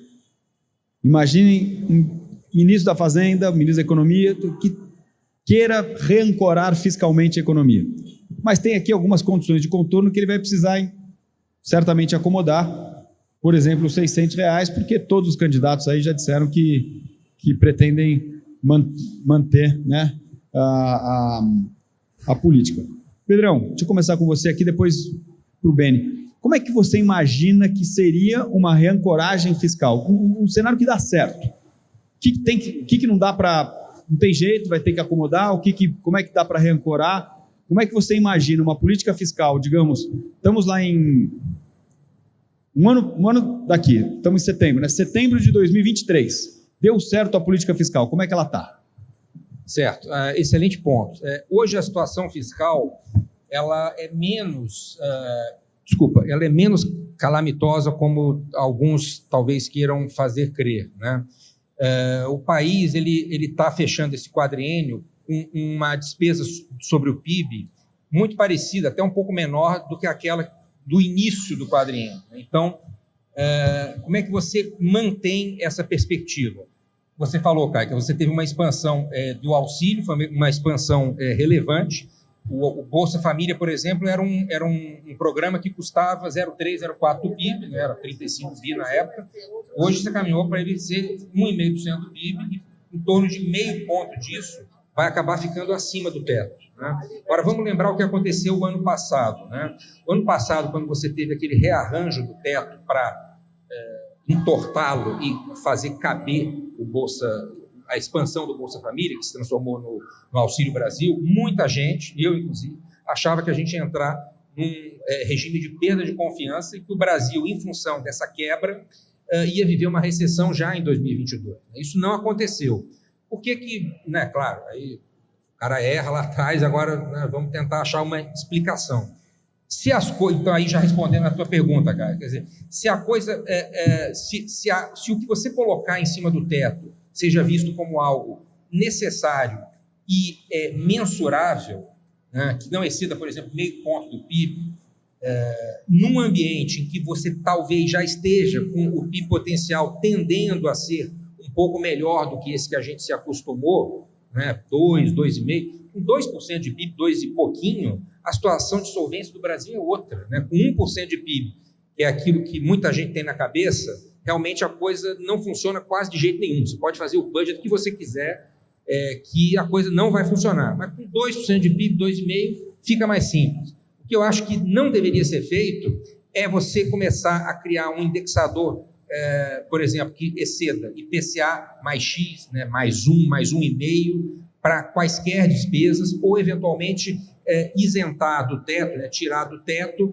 Imaginem um ministro da Fazenda, ministro da Economia, que queira reancorar fiscalmente a economia. Mas tem aqui algumas condições de contorno que ele vai precisar certamente acomodar, por exemplo, os R$600, porque todos os candidatos aí já disseram que pretendem manter, né, a política. Pedrão, deixa eu começar com você aqui, depois para o Beni. Como é que você imagina que seria uma reancoragem fiscal? Um cenário que dá certo. O que não dá para... Não tem jeito, vai ter que acomodar? Como é que dá para reancorar? Como é que você imagina uma política fiscal, digamos, estamos lá em um ano daqui, estamos em setembro, né? Setembro de 2023, deu certo a política fiscal, como é que ela está?
Certo, excelente ponto. Hoje a situação fiscal, ela é menos calamitosa como alguns talvez queiram fazer crer, né? O país ele está fechando esse quadriênio com uma despesa sobre o PIB muito parecida, até um pouco menor do que aquela do início do quadriênio. Então, como é que você mantém essa perspectiva? Você falou, Caio, que você teve uma expansão do auxílio, foi uma expansão relevante. O Bolsa Família, por exemplo, era um programa que custava 0,3, 0,4 do PIB, né? Era 35 bi na época. Hoje você caminhou para ele ser 1,5% do PIB, e em torno de meio ponto disso vai acabar ficando acima do teto, né? Agora, vamos lembrar o que aconteceu o ano passado, né? O ano passado, quando você teve aquele rearranjo do teto para entortá-lo e fazer caber a expansão do Bolsa Família, que se transformou no Auxílio Brasil, muita gente, eu inclusive, achava que a gente ia entrar num regime de perda de confiança e que o Brasil, em função dessa quebra, ia viver uma recessão já em 2022. Isso não aconteceu. Por que, né, claro, aí o cara erra lá atrás, agora, né, vamos tentar achar uma explicação. Se as coisas, então aí já respondendo a tua pergunta, cara, quer dizer, se a coisa, se o que você colocar em cima do teto seja visto como algo necessário e mensurável, né, que não exceda, por exemplo, meio ponto do PIB, num ambiente em que você talvez já esteja com o PIB potencial tendendo a ser um pouco melhor do que esse que a gente se acostumou, né, 2,5%, com 2% de PIB, 2 e pouquinho, a situação de solvência do Brasil é outra, né? Com 1% de PIB, que é aquilo que muita gente tem na cabeça, realmente a coisa não funciona quase de jeito nenhum. Você pode fazer o budget que você quiser, que a coisa não vai funcionar. Mas com 2% de PIB, 2,5%, fica mais simples. O que eu acho que não deveria ser feito é você começar a criar um indexador, por exemplo, que exceda IPCA mais X, né, mais 1,5%, para quaisquer despesas, ou eventualmente isentar do teto, né, tirar do teto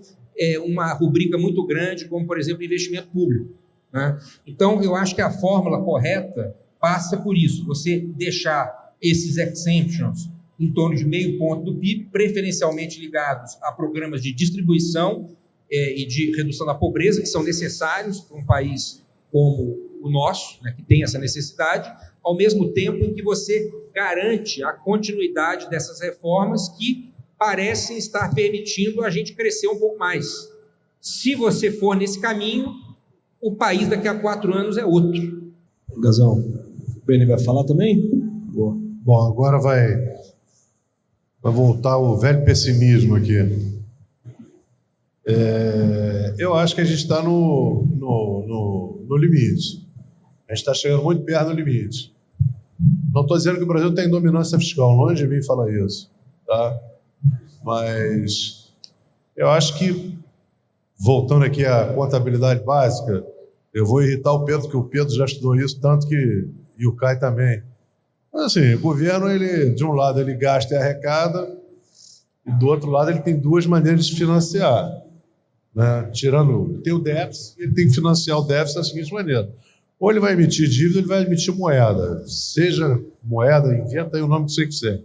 uma rubrica muito grande, como, por exemplo, investimento público, né? Então, eu acho que a fórmula correta passa por isso, você deixar esses exemptions em torno de meio ponto do PIB, preferencialmente ligados a programas de distribuição e de redução da pobreza, que são necessários para um país como o nosso, né, que tem essa necessidade, ao mesmo tempo em que você garante a continuidade dessas reformas que parecem estar permitindo a gente crescer um pouco mais. Se você for nesse caminho, o país daqui a 4 anos é outro.
Gazão, o Beni vai falar também? Boa.
Bom, agora vai voltar o velho pessimismo aqui. Eu acho que a gente está no limite. A gente está chegando muito perto do limite. Não estou dizendo que o Brasil tem dominância fiscal, longe de mim falar isso, tá? Mas eu acho que, voltando aqui à contabilidade básica, eu vou irritar o Pedro, porque o Pedro já estudou isso, tanto que... E o Caio também. Mas assim, o governo, ele, de um lado, ele gasta e arrecada, e do outro lado, ele tem duas maneiras de financiar. Né? Tirando, tem o déficit, ele tem que financiar o déficit da seguinte maneira. Ou ele vai emitir dívida, ou ele vai emitir moeda. Seja moeda, inventa aí o nome que você quiser.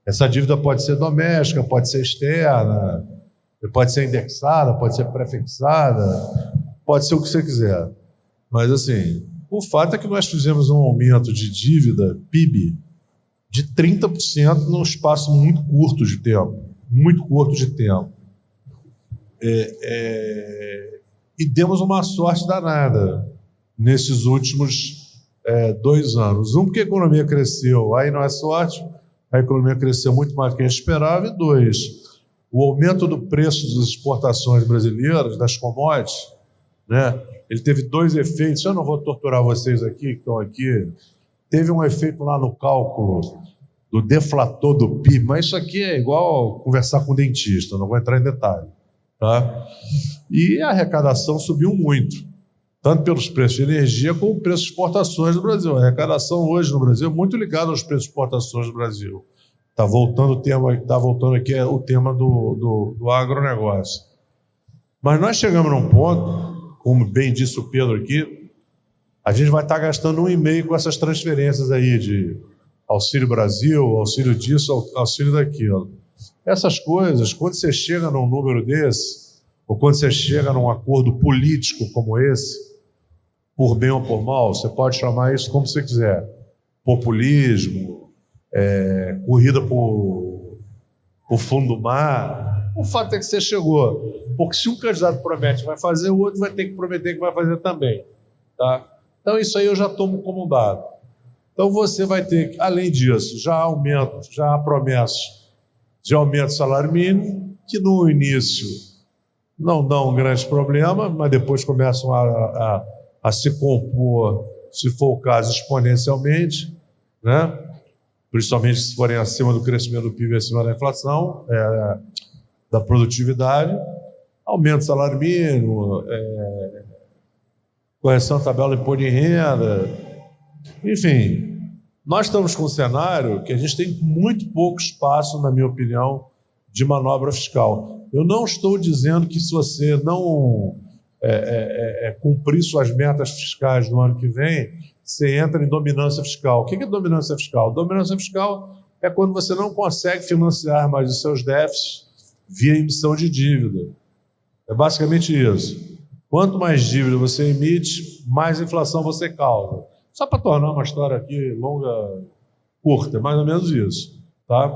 Essa dívida pode ser doméstica, pode ser externa, pode ser indexada, pode ser prefixada, pode ser o que você quiser. Mas, assim, o fato é que nós fizemos um aumento de dívida, PIB, de 30% num espaço muito curto de tempo. Muito curto de tempo. E demos uma sorte danada nesses últimos 2 anos. Um, porque a economia cresceu, aí não é sorte, a economia cresceu muito mais do que a gente esperava, e 2, o aumento do preço das exportações brasileiras, das commodities, né? Ele teve 2 efeitos. Eu não vou torturar vocês aqui, que estão aqui. Teve um efeito lá no cálculo do deflator do PIB, mas isso aqui é igual conversar com o dentista, não vou entrar em detalhe. Tá? E a arrecadação subiu muito, tanto pelos preços de energia como preços de exportações do Brasil. A arrecadação hoje no Brasil é muito ligada aos preços de exportações do Brasil. Está voltando aqui o tema do agronegócio. Mas nós chegamos num ponto, como bem disse o Pedro aqui, a gente vai estar gastando 1,5 com essas transferências aí de Auxílio Brasil, auxílio disso, auxílio daquilo. Essas coisas, quando você chega num número desse, ou quando você chega num acordo político como esse, por bem ou por mal, você pode chamar isso como você quiser. Populismo, corrida por fundo do mar. O fato é que você chegou. Porque se um candidato promete que vai fazer, o outro vai ter que prometer que vai fazer também. Tá? Então isso aí eu já tomo como um dado. Então você vai ter, além disso, já há promessas de aumento do salário mínimo, que no início não dão um grande problema, mas depois começam a se compor, se for o caso, exponencialmente, né? Principalmente se forem acima do crescimento do PIB, acima da inflação, da produtividade, aumento do salário mínimo, correção da tabela de imposto de renda, enfim. Nós estamos com um cenário que a gente tem muito pouco espaço, na minha opinião, de manobra fiscal. Eu não estou dizendo que se você não cumprir suas metas fiscais no ano que vem, você entra em dominância fiscal. O que é dominância fiscal? Dominância fiscal é quando você não consegue financiar mais os seus déficits via emissão de dívida. É basicamente isso. Quanto mais dívida você emite, mais inflação você causa. Só para tornar uma história aqui longa, curta, é mais ou menos isso. Tá?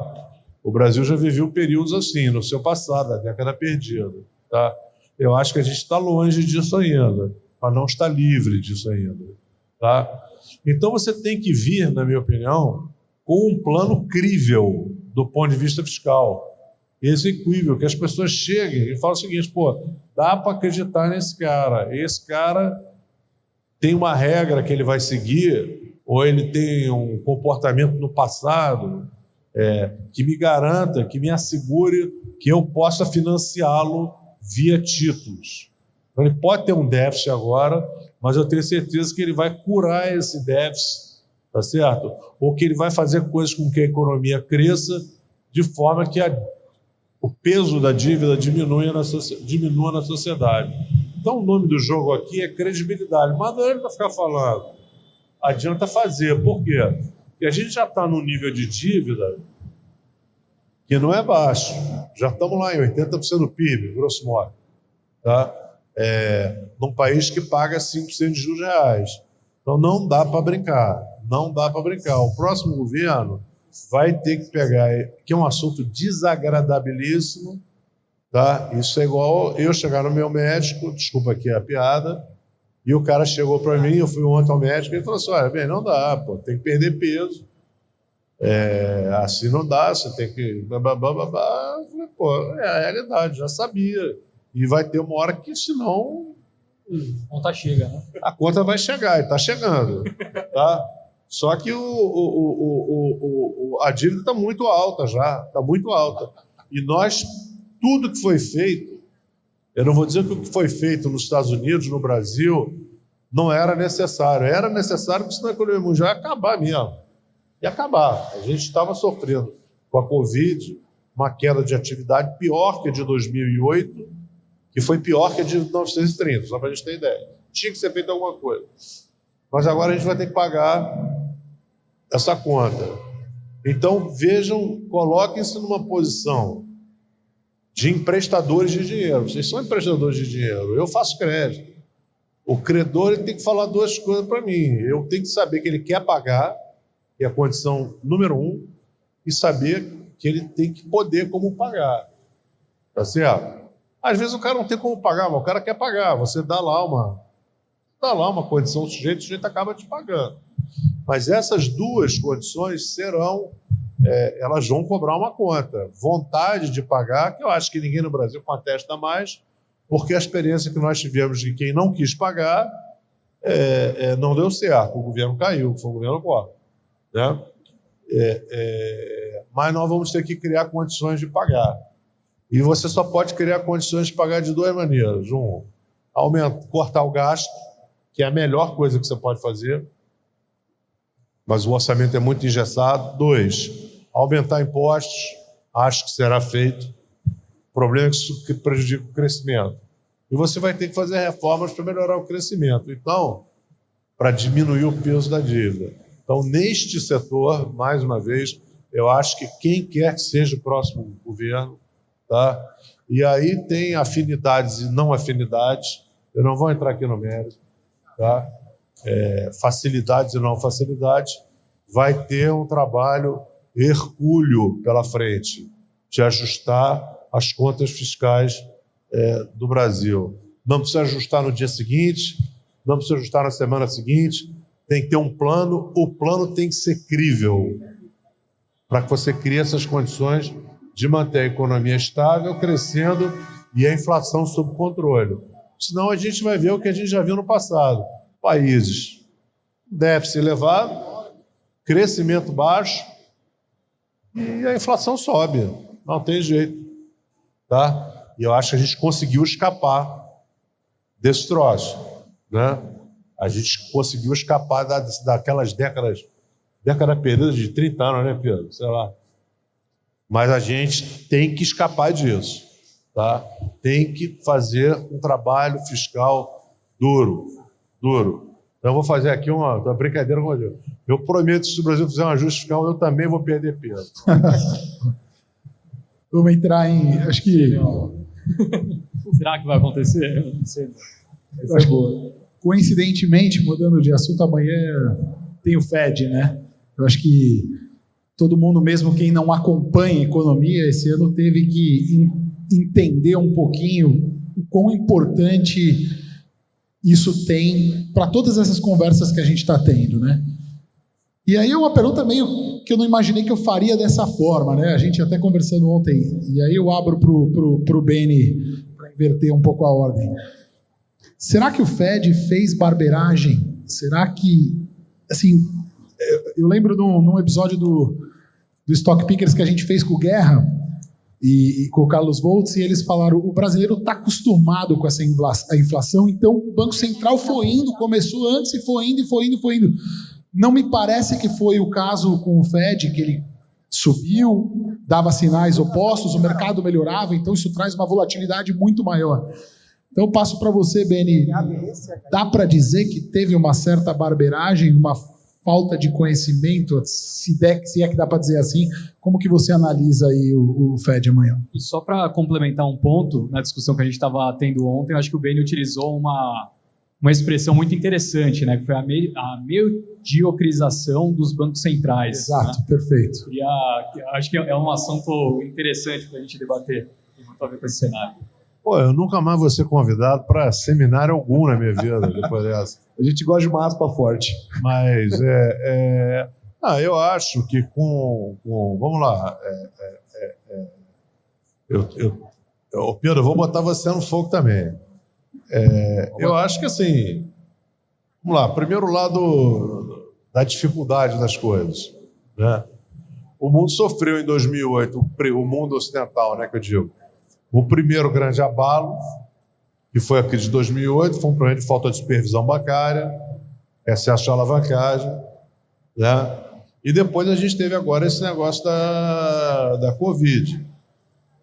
O Brasil já viveu períodos assim, no seu passado, a década perdida. Tá? Eu acho que a gente está longe disso ainda, mas não está livre disso ainda. Tá? Então você tem que vir, na minha opinião, com um plano crível do ponto de vista fiscal. Execuível, que as pessoas cheguem e falem o seguinte: pô, dá para acreditar nesse cara. Esse cara tem uma regra que ele vai seguir, ou ele tem um comportamento no passado que me garanta, que me assegure que eu possa financiá-lo via títulos. Então, ele pode ter um déficit agora, mas eu tenho certeza que ele vai curar esse déficit, tá certo? Ou que ele vai fazer coisas com que a economia cresça de forma que o peso da dívida diminua na sociedade. Então, o nome do jogo aqui é credibilidade. Mas não adianta ficar falando, adianta fazer. Por quê? Porque a gente já está num nível de dívida que não é baixo. Já estamos lá em 80% do PIB, grosso modo. Tá? Num país que paga 5% de juros reais. Então, não dá para brincar. Não dá para brincar. O próximo governo vai ter que pegar, que é um assunto desagradabilíssimo, tá? Isso é igual eu chegar no meu médico, desculpa aqui a piada, e o cara chegou para mim, eu fui ontem ao médico, e ele falou assim: olha, bem, não dá, pô, tem que perder peso, assim não dá, você tem que... Eu falei, pô, é a realidade, já sabia, e vai ter uma hora que, senão...
A conta chega, né?
A conta vai chegar, e está chegando, tá? Só que a dívida está muito alta já, está muito alta. E nós, tudo que foi feito, eu não vou dizer que o que foi feito nos Estados Unidos, no Brasil, não era necessário. Era necessário porque senão a economia mundial ia acabar mesmo. Ia acabar. A gente estava sofrendo com a Covid, uma queda de atividade pior que a de 2008, que foi pior que a de 1930, só para a gente ter ideia. Tinha que ser feito alguma coisa. Mas agora a gente vai ter que pagar essa conta. Então, vejam, coloquem-se numa posição de emprestadores de dinheiro. Vocês são emprestadores de dinheiro. Eu faço crédito. O credor ele tem que falar duas coisas para mim. Eu tenho que saber que ele quer pagar, que é a condição número 1, e saber que ele tem que poder como pagar. Tá certo? Às vezes o cara não tem como pagar, mas o cara quer pagar. Você dá lá uma condição ao sujeito, o sujeito acaba te pagando. Mas essas duas condições serão, elas vão cobrar uma conta. Vontade de pagar, que eu acho que ninguém no Brasil contesta mais, porque a experiência que nós tivemos de quem não quis pagar não deu certo. O governo caiu, foi um governo bom. Né? Mas nós vamos ter que criar condições de pagar. E você só pode criar condições de pagar de duas maneiras. Cortar o gasto, que é a melhor coisa que você pode fazer, mas o orçamento é muito engessado. 2, aumentar impostos, acho que será feito. O problema é que isso prejudica o crescimento. E você vai ter que fazer reformas para melhorar o crescimento. Então, para diminuir o peso da dívida. Então, neste setor, mais uma vez, eu acho que quem quer que seja o próximo governo, tá? E aí tem afinidades e não afinidades, eu não vou entrar aqui no mérito, tá? Facilidades e não facilidades, vai ter um trabalho hercúleo pela frente de ajustar as contas fiscais do Brasil. Não precisa ajustar no dia seguinte, não precisa ajustar na semana seguinte, tem que ter um plano, o plano tem que ser crível, para que você crie essas condições de manter a economia estável, crescendo e a inflação sob controle. Senão a gente vai ver o que a gente já viu no passado. Países, déficit elevado, crescimento baixo e a inflação sobe. Não tem jeito. Tá? E eu acho que a gente conseguiu escapar desse troço. Né? A gente conseguiu escapar daquelas décadas perdidas de 30 anos, né, Pedro? Sei lá. Mas a gente tem que escapar disso. Tá? Tem que fazer um trabalho fiscal duro. Então eu vou fazer aqui uma brincadeira com Deus. Eu prometo que se o Brasil fizer um ajuste fiscal, eu também vou perder peso.
Vamos entrar em... Acho que...
Será que vai acontecer? Eu não sei.
Coincidentemente, mudando de assunto, amanhã tem o FED, né? Eu acho que todo mundo, mesmo quem não acompanha a economia, esse ano teve que entender um pouquinho o quão importante isso tem para todas essas conversas que a gente está tendo, né? E aí uma pergunta meio que eu não imaginei que eu faria dessa forma, né? A gente até conversando ontem, e aí eu abro pro Beni para inverter um pouco a ordem. Será que o Fed fez barbeiragem? Será que, assim, eu lembro num episódio do Stock Pickers que a gente fez com o Guerra e com o Carlos Voltz, e eles falaram, o brasileiro está acostumado com essa inflação, então o Banco Central foi indo, começou antes e foi indo. Não me parece que foi o caso com o Fed, que ele subiu, dava sinais opostos, o mercado melhorava, então isso traz uma volatilidade muito maior. Então eu passo para você, Beni, dá para dizer que teve uma certa barbeiragem, uma falta de conhecimento, se é que dá para dizer assim, como que você analisa aí o Fed amanhã?
E só para complementar um ponto, na discussão que a gente estava tendo ontem, eu acho que o Beni utilizou uma expressão muito interessante, né, que foi a mediocrização dos bancos centrais.
Exato,
né?
Perfeito.
Acho que é um assunto interessante para a gente debater, tem muito a ver com esse cenário.
Pô, eu nunca mais vou ser convidado para seminário algum na minha vida depois dessa.
A gente gosta de uma aspa forte.
Mas eu acho que vamos lá. Pedro, eu vou botar você no fogo também. Eu acho que assim, vamos lá, primeiro lado da dificuldade das coisas, né? O mundo sofreu em 2008, o mundo ocidental, né, que eu digo. O primeiro grande abalo, que foi aquele de 2008, foi um problema de falta de supervisão bancária, excesso de alavancagem, né? E depois a gente teve agora esse negócio da Covid.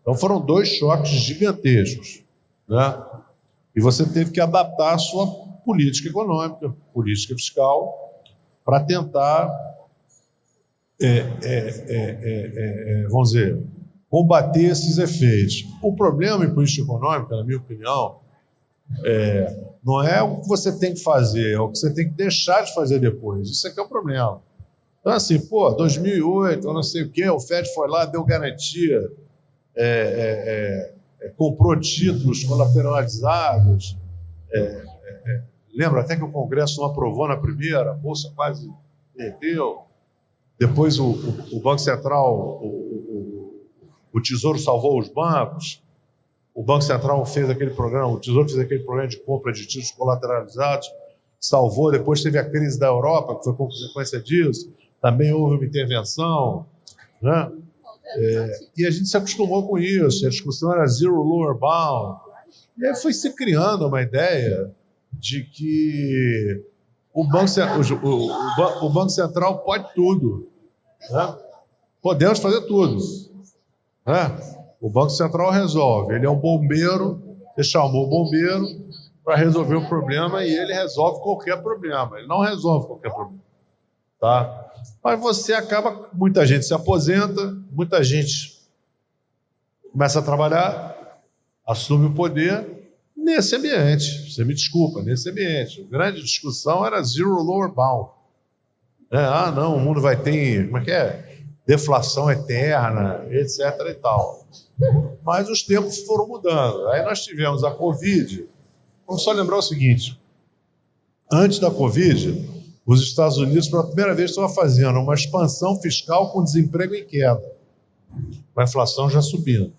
Então foram 2 choques gigantescos, né? E você teve que adaptar a sua política econômica, política fiscal, para tentar, vamos dizer, combater esses efeitos. O problema em política econômica, na minha opinião, não é o que você tem que fazer, é o que você tem que deixar de fazer depois. Isso aqui é o problema. Então, assim, 2008, eu não sei o quê, o FED foi lá, deu garantia, comprou títulos colateralizados, lembra até que o Congresso não aprovou na primeira, a Bolsa quase perdeu. Depois o Banco Central, o Tesouro salvou os bancos, o Banco Central fez aquele programa, o Tesouro fez aquele programa de compra de títulos colateralizados, salvou. Depois teve a crise da Europa, que foi consequência disso, também houve uma intervenção, né? E a gente se acostumou com isso, a discussão era zero lower bound, e aí foi se criando uma ideia de que o Banco Central pode tudo, né? Podemos fazer tudo, né? O Banco Central resolve, ele é um bombeiro, você chamou o bombeiro para resolver o problema e ele resolve qualquer problema, ele não resolve qualquer problema, tá? Mas você acaba, muita gente se aposenta, muita gente começa a trabalhar, assume o poder nesse ambiente. Você me desculpa, nesse ambiente. A grande discussão era zero lower bound. Não, o mundo vai ter, como é que é? Deflação eterna, etc. e tal. Mas os tempos foram mudando. Aí nós tivemos a Covid. Vamos só lembrar o seguinte: antes da Covid, os Estados Unidos, pela primeira vez, estavam fazendo uma expansão fiscal com desemprego em queda, com a inflação já subindo.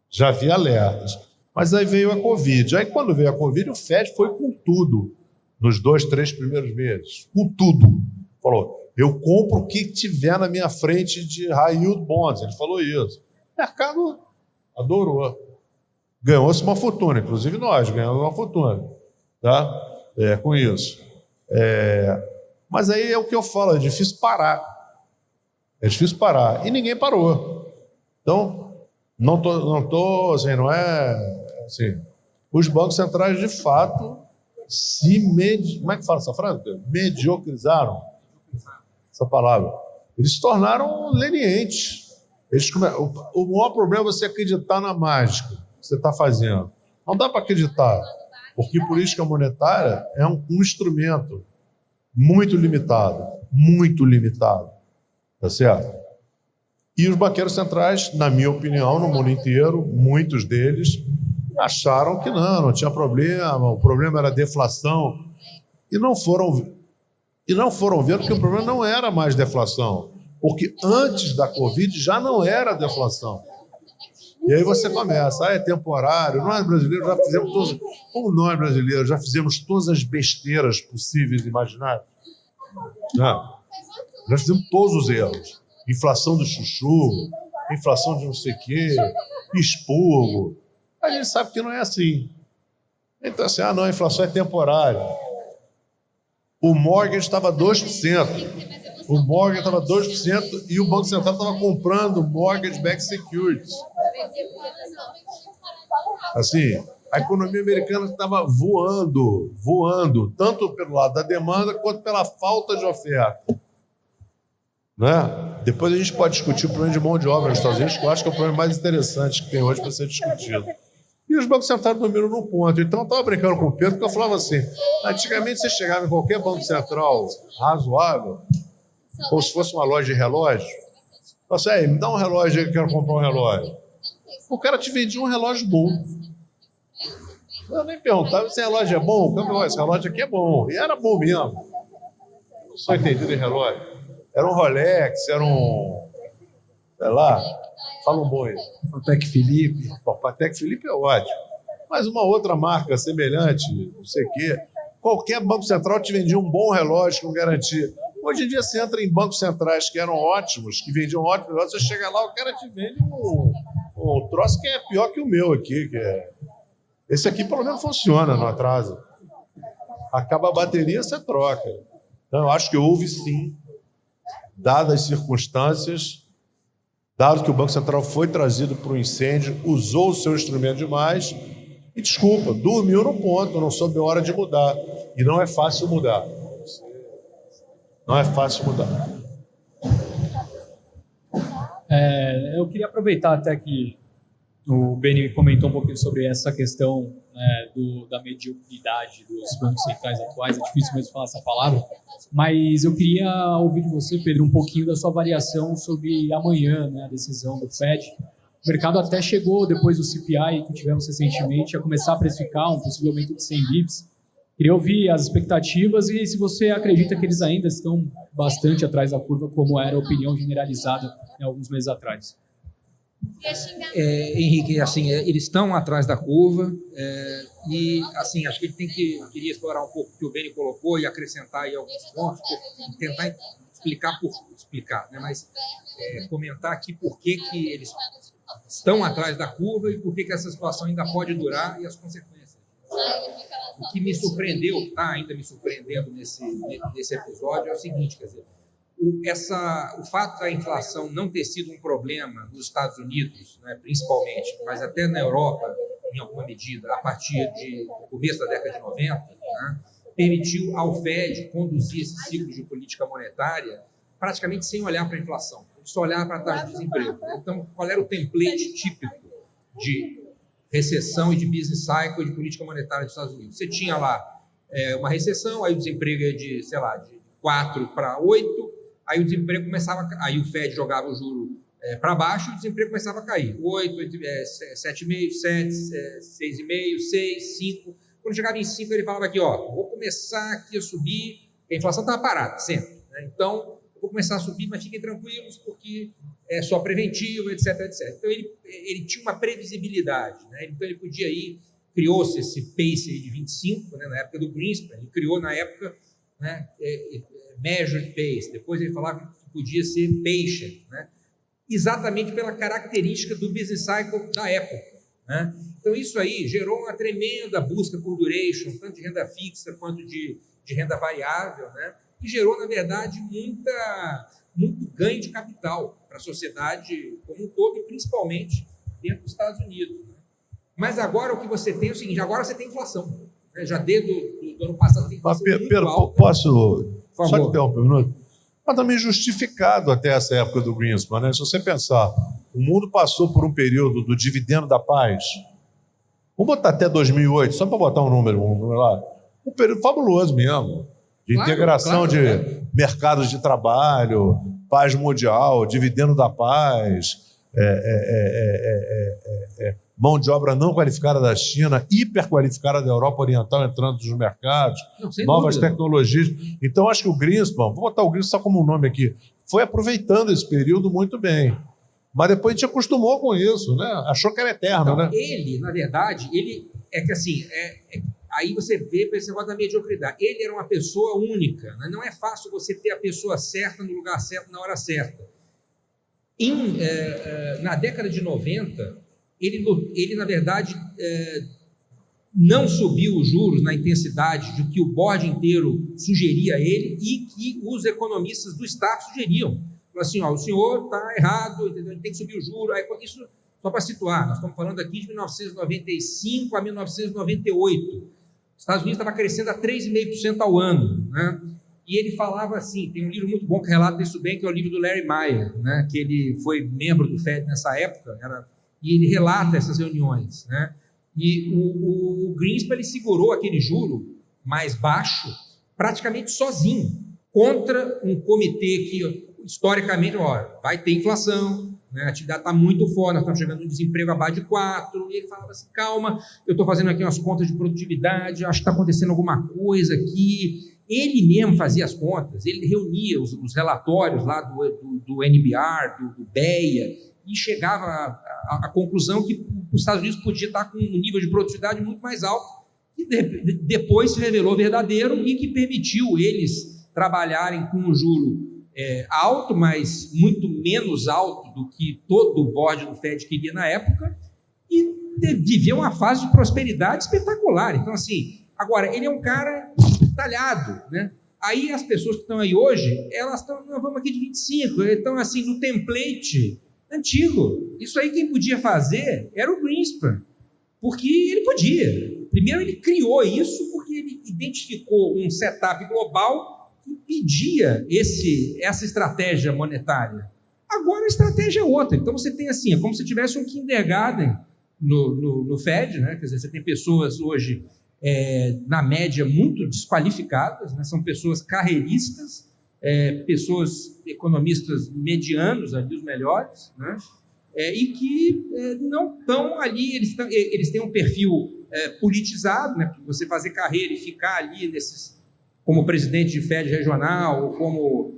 Já havia alertas. Mas aí veio a Covid. Aí, quando veio a Covid, o FED foi com tudo nos 2, 3 primeiros meses. Com tudo. Falou, eu compro o que tiver na minha frente de high yield bonds. Ele falou isso. O mercado adorou. Ganhou-se uma fortuna. Inclusive nós ganhamos uma fortuna, tá? Com isso. Mas aí é o que eu falo, é difícil parar. É difícil parar. E ninguém parou. Então, não é assim. Os bancos centrais, de fato, como é que fala essa frase? Mediocrizaram essa palavra. Eles se tornaram lenientes. O maior problema é você acreditar na mágica que você está fazendo. Não dá para acreditar, porque política monetária é um instrumento muito limitado, tá certo? E os banqueiros centrais, na minha opinião, no mundo inteiro, muitos deles acharam que não tinha problema, o problema era a deflação, e não foram ver que o problema não era mais deflação, porque antes da Covid já não era deflação. E aí você começa, é temporário, nós brasileiros já fizemos já fizemos todas as besteiras possíveis e imagináveis. Já fizemos todos os erros. Inflação do chuchu, inflação de não sei o quê, expurgo. A gente sabe que não é assim. Então, assim, não, a inflação é temporária. O mortgage estava 2%. O mortgage estava 2% e o Banco Central estava comprando mortgage-backed securities. Assim, a economia americana estava voando, tanto pelo lado da demanda quanto pela falta de oferta. Né? Depois a gente pode discutir o problema de mão de obra nos Estados Unidos, que eu acho que é o problema mais interessante que tem hoje para ser discutido. E os bancos centrais dormiram num ponto. Então eu estava brincando com o Pedro, porque eu falava assim, antigamente você chegava em qualquer banco central razoável, como se fosse uma loja de relógio, você aí, me dá um relógio aí que eu quero comprar um relógio. O cara te vendia um relógio bom. Eu nem perguntava se relógio é bom. Esse relógio aqui é bom. E era bom mesmo. Só entendido em relógio. Era um Rolex, era um... sei lá, fala um bom aí.
Patek Philippe.
Patek Philippe é ótimo. Mas uma outra marca semelhante, não sei o quê, qualquer banco central te vendia um bom relógio com garantia. Hoje em dia você entra em bancos centrais que eram ótimos, que vendiam ótimos negócios, você chega lá, o cara te vende um troço que é pior que o meu aqui. Esse aqui pelo menos funciona, não atrasa. Acaba a bateria, você troca. Então eu acho que houve sim, dadas as circunstâncias, dado que o Banco Central foi trazido para o incêndio, usou o seu instrumento demais e, desculpa, dormiu no ponto, não soube a hora de mudar. E não é fácil mudar. Não é fácil mudar.
Eu queria aproveitar até que o Beni comentou um pouquinho sobre essa questão da mediocridade dos bancos centrais atuais. É difícil mesmo falar essa palavra, mas eu queria ouvir de você, Pedro, um pouquinho da sua avaliação sobre amanhã, né, a decisão do Fed. O mercado até chegou, depois do CPI que tivemos recentemente, a começar a precificar um possível aumento de 100 bips. Queria ouvir as expectativas e se você acredita que eles ainda estão bastante atrás da curva, como era a opinião generalizada alguns meses atrás.
Henrique, assim, eles estão atrás da curva e, assim, acho que eu queria explorar um pouco o que o Beni colocou e acrescentar aí alguns pontos, tentar explicar, né? Mas comentar aqui por que eles estão atrás da curva e por que essa situação ainda pode durar e as consequências. O que me surpreendeu, está ainda me surpreendendo nesse episódio, é o seguinte, quer dizer, o fato da inflação não ter sido um problema nos Estados Unidos, né, principalmente, mas até na Europa, em alguma medida, a partir do começo da década de 90, né, permitiu ao Fed conduzir esse ciclo de política monetária praticamente sem olhar para a inflação, só olhar para a taxa de desemprego. Então, qual era o template típico de recessão e de business cycle de política monetária dos Estados Unidos? Você tinha lá uma recessão, aí o desemprego ia de 4 para 8, aí o desemprego começava, aí o Fed jogava o juro para baixo e o desemprego começava a cair. 8, 7,5, 7, 6,5, 6, 5. Quando chegava em 5, ele falava aqui, vou começar aqui a subir, a inflação estava parada sempre, né? Então, eu vou começar a subir, mas fiquem tranquilos, porque é só preventivo, etc, etc. Então, ele tinha uma previsibilidade, né? Então, ele podia ir, criou-se esse pace aí de 25, né, na época do Greenspan, ele criou na época, né, measured pace, depois ele falava que podia ser patient, né, exatamente pela característica do business cycle da época, né? Então, isso aí gerou uma tremenda busca por duration, tanto de renda fixa quanto de renda variável, né? E gerou, na verdade, muito ganho de capital para a sociedade como um todo e principalmente dentro dos Estados Unidos, né? Mas agora o que você tem é o seguinte, agora você tem inflação, né? Já desde do ano passado tem inflação muito alta.
Posso só interromper um minuto? Mas também justificado até essa época do Greenspan, né? Se você pensar, o mundo passou por um período do dividendo da paz, vamos botar até 2008, só para botar um número lá, um período fabuloso mesmo, de integração de mercados de trabalho, paz mundial, dividendo da paz, mão de obra não qualificada da China, hiperqualificada da Europa Oriental entrando nos mercados, novas tecnologias. Então, acho que o Greenspan, vou botar o Greenspan só como um nome aqui, foi aproveitando esse período muito bem. Mas depois a gente acostumou com isso, né? Achou que era eterno, né?
Ele, na verdade, é que assim, aí você vê esse negócio da mediocridade. Ele era uma pessoa única, né? Não é fácil você ter a pessoa certa no lugar certo, na hora certa. Na década de 90, ele na verdade, não subiu os juros na intensidade de que o board inteiro sugeria a ele e que os economistas do staff sugeriam. Assim, o senhor está errado, entendeu? Ele tem que subir o juro. Aí, isso, só para situar, nós estamos falando aqui de 1995 a 1998. Os Estados Unidos estava crescendo a 3,5% ao ano, né? E ele falava assim, tem um livro muito bom que relata isso bem, que é o livro do Larry Meyer, né? Que ele foi membro do Fed nessa época, e ele relata essas reuniões, né? E o Greenspan, ele segurou aquele juro mais baixo praticamente sozinho, contra um comitê que historicamente, vai ter inflação, né? A atividade está muito forte, nós estamos chegando no desemprego abaixo de 4, e ele falava assim, calma, eu estou fazendo aqui umas contas de produtividade, acho que está acontecendo alguma coisa aqui. Ele mesmo fazia as contas, ele reunia os relatórios lá do NBR, do BEA, e chegava à conclusão que os Estados Unidos podia estar com um nível de produtividade muito mais alto, que depois se revelou verdadeiro e que permitiu eles trabalharem com um juro alto, mas muito menos alto do que todo o board do Fed queria na época, e viver uma fase de prosperidade espetacular. Então, assim, agora, ele é um cara talhado, né? Aí as pessoas que estão aí hoje, elas estão, vamos aqui de 25, então, assim, no template antigo. Isso aí quem podia fazer era o Greenspan, porque ele podia. Primeiro, ele criou isso porque ele identificou um setup global que pedia essa estratégia monetária. Agora a estratégia é outra. Então você tem assim, é como se tivesse um kindergarten no Fed, né? Quer dizer, você tem pessoas hoje, na média, muito desqualificadas, né? São pessoas carreiristas, pessoas economistas medianos, ali os melhores, né? E que não estão ali, eles têm um perfil politizado, né? Porque você fazer carreira e ficar ali como presidente de Fed regional ou como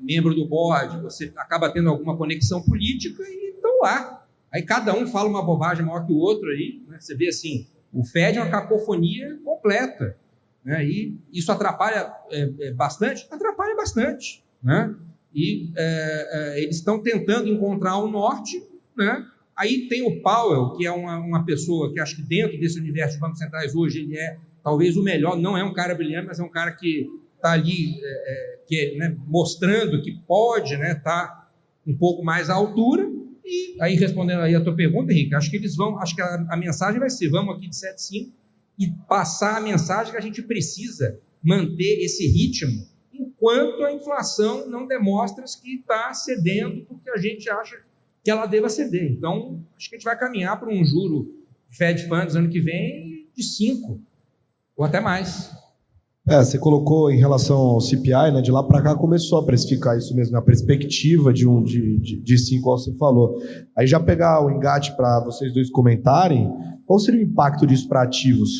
membro do board, você acaba tendo alguma conexão política e estão lá. Aí cada um fala uma bobagem maior que o outro aí, né? Você vê assim, o Fed é uma cacofonia completa, né? E isso atrapalha bastante? Atrapalha bastante, né? E eles estão tentando encontrar um norte, né? Aí tem o Powell, que é uma pessoa que acho que dentro desse universo de bancos centrais hoje ele é talvez o melhor, não é um cara brilhante, mas é um cara que está ali né, mostrando que pode, né, tá um pouco mais à altura. E aí, respondendo aí a tua pergunta, Henrique, acho que a mensagem vai ser, vamos aqui de 7,5 e passar a mensagem que a gente precisa manter esse ritmo enquanto a inflação não demonstra que está cedendo porque a gente acha que ela deva ceder. Então, acho que a gente vai caminhar para um juro Fed Funds ano que vem de 5 ou até mais.
Você colocou em relação ao CPI, né? De lá para cá começou a precificar isso mesmo, na perspectiva de 5, como você falou. Aí já pegar o engate para vocês dois comentarem, qual seria o impacto disso para ativos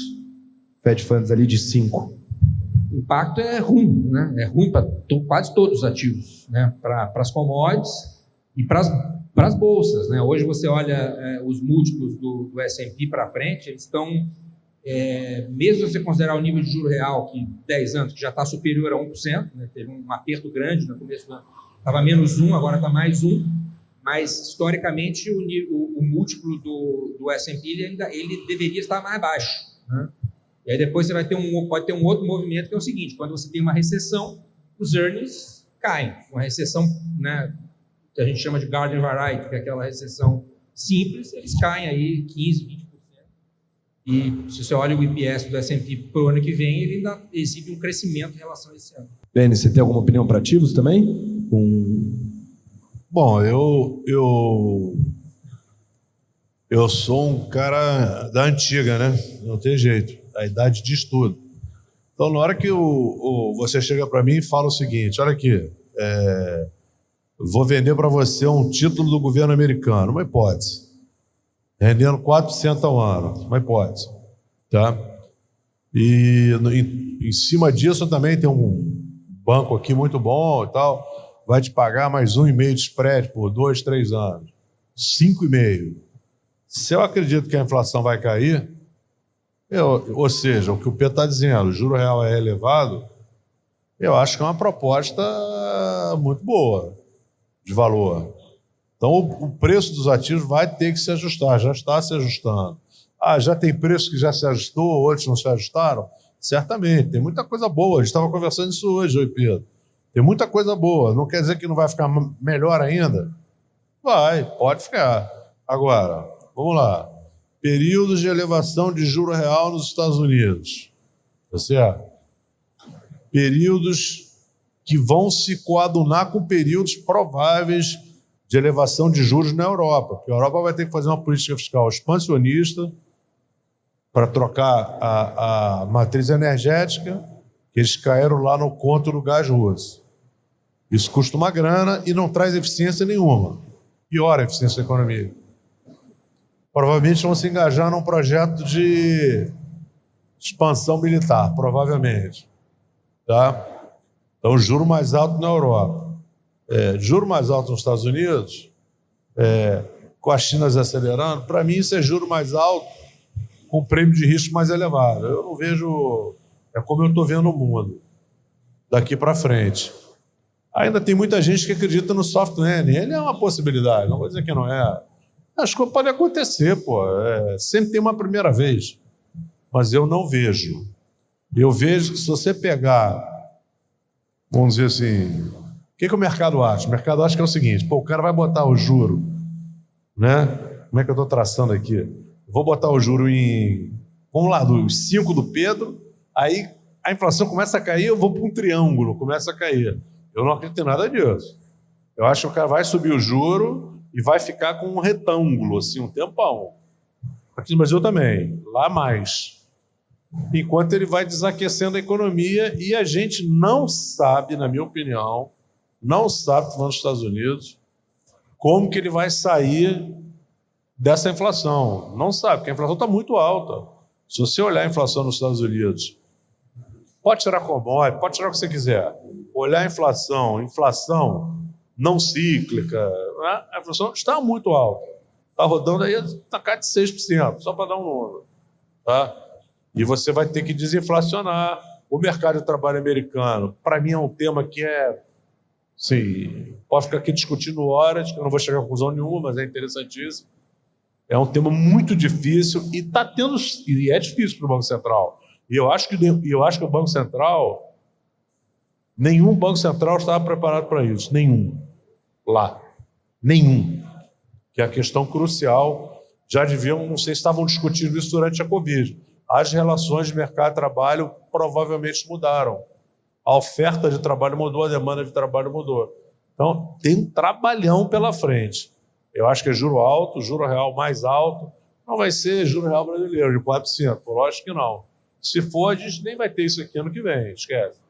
Fed Funds ali de 5?
O impacto é ruim, né? É ruim para quase todos os ativos, né? Para as commodities e para as bolsas, né? Hoje você olha os múltiplos do S&P para frente, eles estão... mesmo se você considerar o nível de juro real, que 10 anos, que já está superior a 1%, né? Teve um aperto grande no começo do ano, estava menos 1, agora está mais 1, mas historicamente o múltiplo do S&P ele deveria estar mais baixo, né? E aí depois você pode ter um outro movimento que é o seguinte, quando você tem uma recessão, os earnings caem. Uma recessão, né, que a gente chama de garden variety, que é aquela recessão simples, eles caem aí 15%, 20%. E se você olha o IPS do S&P para o ano que vem, ele ainda exibe um crescimento em relação a esse ano.
Beni, você tem alguma opinião para ativos também?
Bom, eu sou um cara da antiga, né? Não tem jeito. A idade diz tudo. Então, na hora que você chega para mim e fala o seguinte, olha aqui, vou vender para você um título do governo americano, uma hipótese. Rendendo 4% ao ano, uma hipótese. Tá? E em cima disso também tem um banco aqui muito bom e tal, vai te pagar mais 1,5 de spread por 2, 3 anos. 5,5. Se eu acredito que a inflação vai cair, ou seja, o que o Pedro está dizendo, o juro real é elevado, eu acho que é uma proposta muito boa de valor. Então, o preço dos ativos vai ter que se ajustar, já está se ajustando. Já tem preço que já se ajustou, outros não se ajustaram? Certamente, tem muita coisa boa. A gente estava conversando isso hoje, oi Pedro. Tem muita coisa boa. Não quer dizer que não vai ficar melhor ainda? Vai, pode ficar. Agora, vamos lá. Períodos de elevação de juro real nos Estados Unidos. Tá certo? Períodos que vão se coadunar com períodos prováveis de elevação de juros na Europa, porque a Europa vai ter que fazer uma política fiscal expansionista para trocar a matriz energética, que eles caíram lá no conto do gás russo. Isso custa uma grana e não traz eficiência nenhuma. Piora a eficiência da economia. Provavelmente vão se engajar num projeto de expansão militar, provavelmente. Tá? Então, juro mais alto na Europa. Juro mais alto nos Estados Unidos, com a China acelerando, para mim isso é juro mais alto com prêmio de risco mais elevado. Eu não vejo, é como eu estou vendo o mundo. daqui para frente. Ainda tem muita gente que acredita no soft landing. Ele é uma possibilidade, não vou dizer que não é. Acho que pode acontecer, pô. Sempre tem uma primeira vez. Mas eu não vejo. Eu vejo que se você pegar, vamos dizer assim, o que o mercado acha? O mercado acha que é o seguinte, pô, o cara vai botar o juro, né? Como é que eu estou traçando aqui? Vou botar o juro em, vamos lá, dos 5 do Pedro, aí a inflação começa a cair, eu vou para um triângulo, começa a cair. Eu não acredito em nada disso. Eu acho que o cara vai subir o juro e vai ficar com um retângulo, assim, um tempão. Aqui no Brasil também, lá mais. Enquanto ele vai desaquecendo a economia e a gente não sabe, na minha opinião, não sabe, falando dos Estados Unidos, como que ele vai sair dessa inflação. Não sabe, porque a inflação está muito alta. Se você olhar a inflação nos Estados Unidos, pode tirar commodity, pode tirar o que você quiser. Olhar a inflação não cíclica, né? A inflação está muito alta. Está rodando aí, está cá de 6%, só para dar um número. Tá? E você vai ter que desinflacionar. O mercado de trabalho americano, para mim, é um tema que é... Sim, pode ficar aqui discutindo horas, que eu não vou chegar a conclusão nenhuma, mas é interessantíssimo. É um tema muito difícil e está tendo... E é difícil para o Banco Central. E eu acho que o Banco Central... Nenhum Banco Central estava preparado para isso. Nenhum. Lá. Nenhum. Que é a questão crucial. Já deviam, não sei se estavam discutindo isso durante a Covid. As relações de mercado e trabalho provavelmente mudaram. A oferta de trabalho mudou, a demanda de trabalho mudou. Então, tem um trabalhão pela frente. Eu acho que é juro alto, juro real mais alto. Não vai ser juro real brasileiro de 4%. Lógico que não. Se for, a gente nem vai ter isso aqui ano que vem, esquece.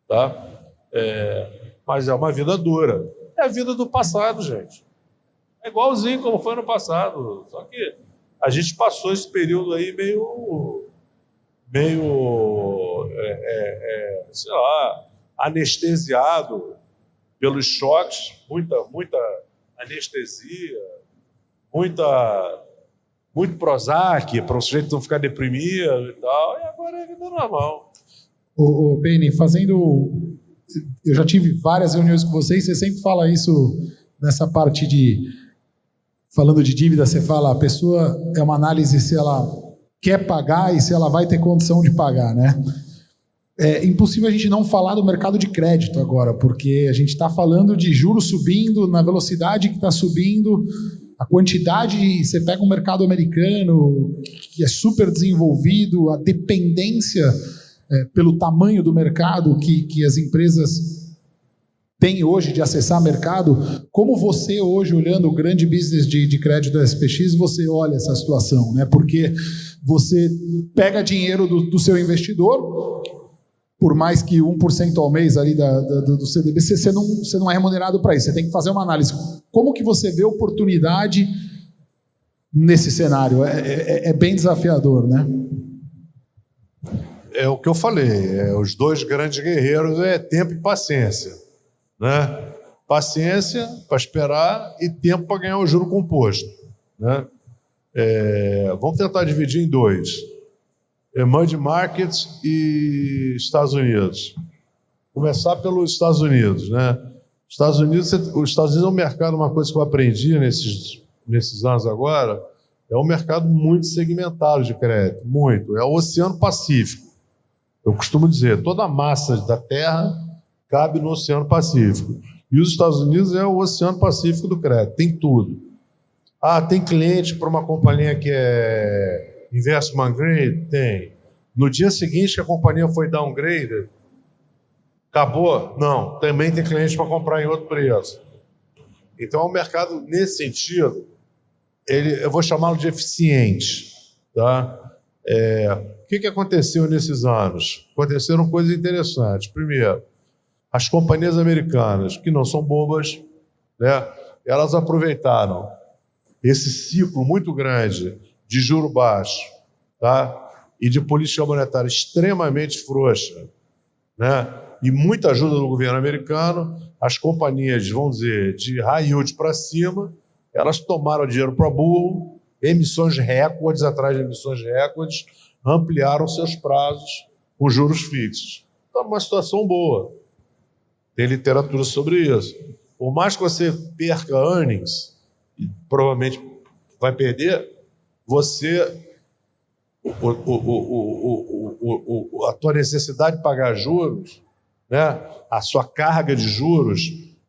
Tá? Mas é uma vida dura. É a vida do passado, gente. É igualzinho como foi no passado. Só que a gente passou esse período aí meio sei lá, anestesiado pelos choques, muita anestesia, muito Prozac para o sujeito não ficar deprimido e tal, e agora é vida normal.
Ô, Beni, eu já tive várias reuniões com vocês, você sempre fala isso nessa parte falando de dívida, você fala, a pessoa é uma análise se ela quer pagar e se ela vai ter condição de pagar, né? É impossível a gente não falar do mercado de crédito agora, porque a gente está falando de juros subindo na velocidade que está subindo, a quantidade, você pega um mercado americano que é super desenvolvido, a dependência pelo tamanho do mercado que as empresas têm hoje de acessar mercado. Como você hoje, olhando o grande business de crédito da SPX, você olha essa situação, né? Porque você pega dinheiro do seu investidor, por mais que 1% ao mês ali do CDB, você não é remunerado para isso. Você tem que fazer uma análise. Como que você vê oportunidade nesse cenário? É bem desafiador, né?
É o que eu falei. Os dois grandes guerreiros é tempo e paciência. Né? Paciência para esperar e tempo para ganhar o juro composto. Né? Vamos tentar dividir em dois. Emerging Markets e Estados Unidos. Começar pelos Estados Unidos, né? Os Estados Unidos é um mercado, uma coisa que eu aprendi nesses anos agora, é um mercado muito segmentado de crédito, muito. É o Oceano Pacífico. Eu costumo dizer, toda a massa da Terra cabe no Oceano Pacífico. E os Estados Unidos é o Oceano Pacífico do crédito, tem tudo. Tem cliente para uma companhia que é investment grade? Tem. No dia seguinte que a companhia foi downgrade, acabou? Não. Também tem cliente para comprar em outro preço. Então, é um mercado, nesse sentido, eu vou chamá-lo de eficiente. Tá? O que aconteceu nesses anos? Aconteceram coisas interessantes. Primeiro, as companhias americanas, que não são bobas, né, elas aproveitaram esse ciclo muito grande de juro baixo, tá? E de política monetária extremamente frouxa, né? E muita ajuda do governo americano, as companhias, vamos dizer, de high yield para cima, elas tomaram dinheiro para burro, emissões recordes atrás de emissões recordes, ampliaram seus prazos com juros fixos. está numa situação boa. Tem literatura sobre isso. Por mais que você perca earnings, e provavelmente vai perder, a tua necessidade de pagar juros, né, a sua carga de juros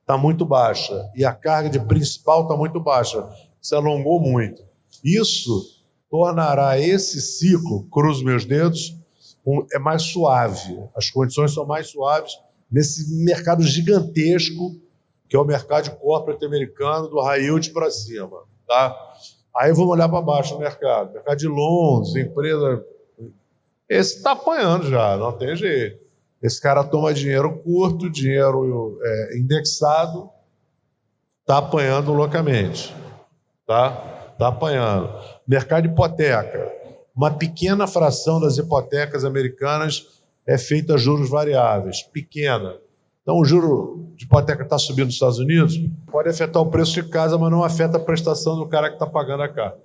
está muito baixa e a carga de principal está muito baixa. Se alongou muito. Isso tornará esse ciclo, cruzo meus dedos, é mais suave. As condições são mais suaves nesse mercado gigantesco que é o mercado corporate americano, do high yield para cima. Tá? Aí vamos olhar para baixo no mercado. Mercado de Londres, empresa... Esse está apanhando já, não tem jeito. Esse cara toma dinheiro curto, dinheiro indexado, está apanhando loucamente. Tá apanhando. Mercado de hipoteca. Uma pequena fração das hipotecas americanas é feita a juros variáveis. Pequena. Então, o juro de hipoteca está subindo nos Estados Unidos, pode afetar o preço de casa, mas não afeta a prestação do cara que está pagando a casa.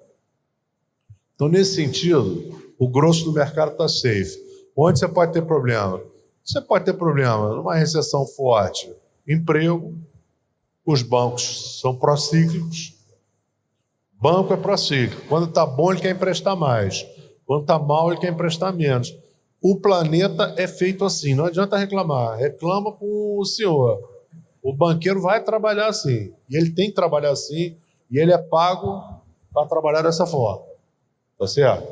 Então, nesse sentido, o grosso do mercado está safe. Onde você pode ter problema? Você pode ter problema numa recessão forte. Emprego, os bancos são procíclicos. Banco é procíclico. Quando está bom, ele quer emprestar mais. Quando está mal, ele quer emprestar menos. O planeta é feito assim, não adianta reclamar. Reclama com o senhor. O banqueiro vai trabalhar assim. E ele tem que trabalhar assim. E ele é pago para trabalhar dessa forma. Tá certo?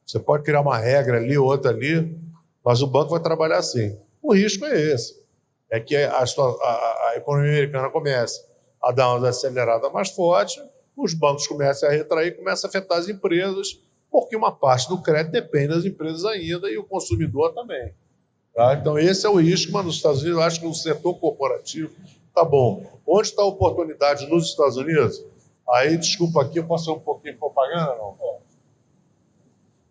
Você pode criar uma regra ali, outra ali, mas o banco vai trabalhar assim. O risco é esse. É que a economia americana comece a dar uma acelerada mais forte, os bancos começam a retrair, começa a afetar as empresas, porque uma parte do crédito depende das empresas ainda e o consumidor também. Tá? Então, esse é o risco, mas nos Estados Unidos, eu acho que o setor corporativo está bom. Onde está a oportunidade nos Estados Unidos? Aí, desculpa aqui, eu posso fazer um pouquinho de propaganda? Não?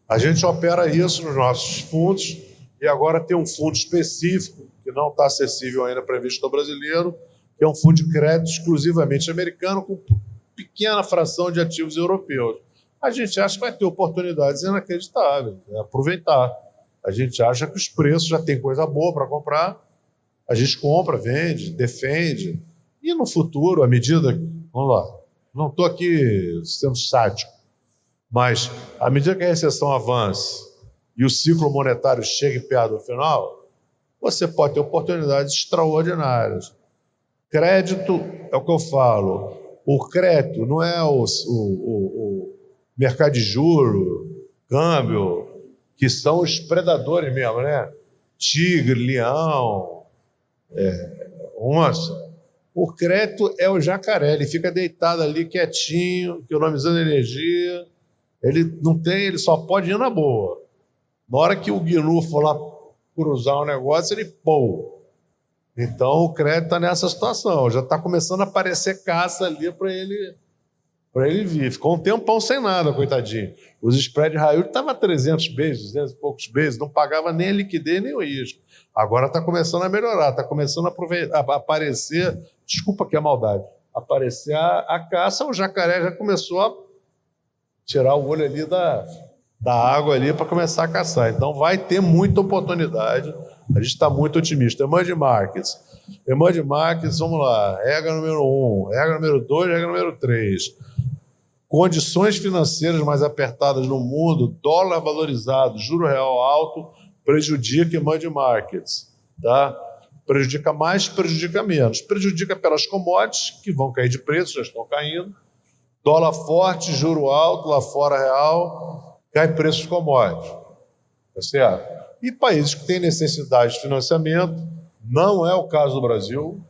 A gente opera isso nos nossos fundos e agora tem um fundo específico, que não está acessível ainda para investidor brasileiro, que é um fundo de crédito exclusivamente americano, com pequena fração de ativos europeus. A gente acha que vai ter oportunidades inacreditáveis, aproveitar. A gente acha que os preços já tem coisa boa para comprar, a gente compra, vende, defende, e no futuro, à medida... Vamos lá, não estou aqui sendo sádico, mas à medida que a recessão avance e o ciclo monetário chegue perto do final, você pode ter oportunidades extraordinárias. Crédito é o que eu falo. O crédito não é o mercado de juros, câmbio, que são os predadores mesmo, né? Tigre, leão, onça. O crédito é o jacaré, ele fica deitado ali quietinho, economizando energia. Ele só pode ir na boa. Na hora que o Gnu for lá cruzar o negócio, ele pô. Então o crédito está nessa situação, já está começando a aparecer caça ali para ele vir. Ficou um tempão sem nada, coitadinho. Os spread high yield estavam 300 bases, 200 e poucos bases, não pagava nem a liquidez nem o risco. Agora está começando a melhorar, está começando a aparecer, desculpa que é maldade, aparecer a caça, o jacaré já começou a tirar o olho ali da água ali para começar a caçar. Então vai ter muita oportunidade. A gente está muito otimista. Emerging Markets, vamos lá. Regra número 1, regra número 2, regra número 3. Condições financeiras mais apertadas no mundo, dólar valorizado, juro real alto, prejudica Emerging Markets. Tá? Prejudica mais, prejudica menos. Prejudica pelas commodities, que vão cair de preço, já estão caindo. Dólar forte, juro alto, lá fora real, cai preço de commodities. Tá certo? E países que têm necessidade de financiamento, não é o caso do Brasil,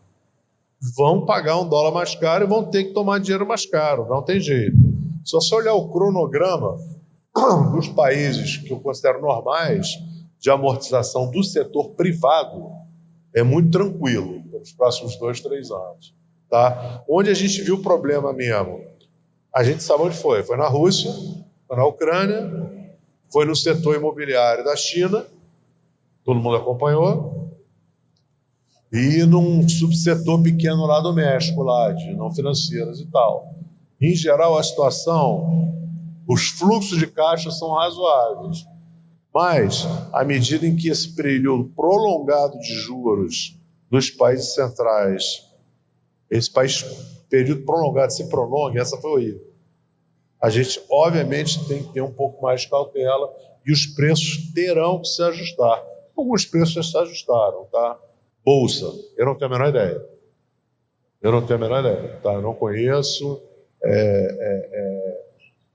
vão pagar um dólar mais caro e vão ter que tomar dinheiro mais caro, não tem jeito. Se você olhar o cronograma dos países que eu considero normais de amortização do setor privado, é muito tranquilo nos próximos 2, 3 anos. Tá? Onde a gente viu o problema mesmo? A gente sabe onde foi. Foi na Rússia, foi na Ucrânia, foi no setor imobiliário da China, todo mundo acompanhou, e num subsetor pequeno lá do México, lá, de não financeiras e tal. Em geral, a situação, os fluxos de caixa são razoáveis. Mas, à medida em que esse período prolongado de juros dos países centrais, período prolongado se prolonga, essa foi horrível. A gente, obviamente, tem que ter um pouco mais de cautela e os preços terão que se ajustar. Alguns preços já se ajustaram, tá? Bolsa, eu não tenho a menor ideia. Tá? Eu não conheço.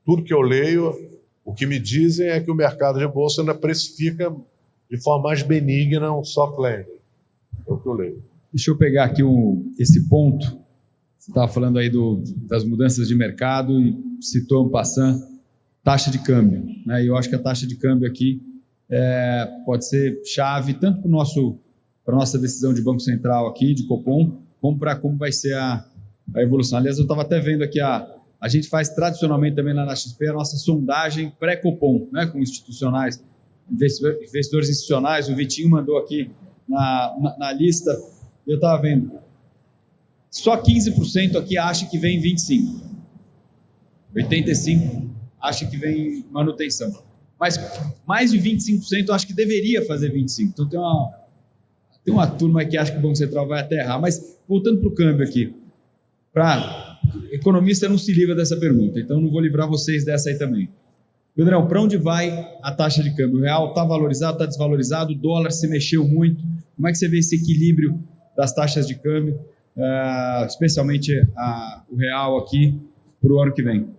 Tudo que eu leio, o que me dizem é que o mercado de bolsa ainda precifica de forma mais benigna um soft landing. É o que eu leio.
Deixa eu pegar aqui esse ponto. Você estava falando aí das mudanças de mercado e citou en passant taxa de câmbio, né? E eu acho que a taxa de câmbio aqui pode ser chave tanto para a nossa decisão de Banco Central aqui, de Copom, como para como vai ser a evolução. Aliás, eu estava até vendo aqui, a gente faz tradicionalmente também lá na XP a nossa sondagem pré-Copom, né, com institucionais, investidores institucionais. O Vitinho mandou aqui na lista, eu estava vendo, só 15% aqui acha que vem 25%, 85% acha que vem manutenção, mas mais de 25% acha que deveria fazer 25%. Então tem uma turma que acha que o Banco Central vai até errar. Mas voltando para o câmbio aqui, economista não se livra dessa pergunta, então não vou livrar vocês dessa aí também. Pedrão, para onde vai a taxa de câmbio? O real está valorizado, está desvalorizado, o dólar se mexeu muito. Como é que você vê esse equilíbrio das taxas de câmbio, especialmente o real aqui, para o ano que vem?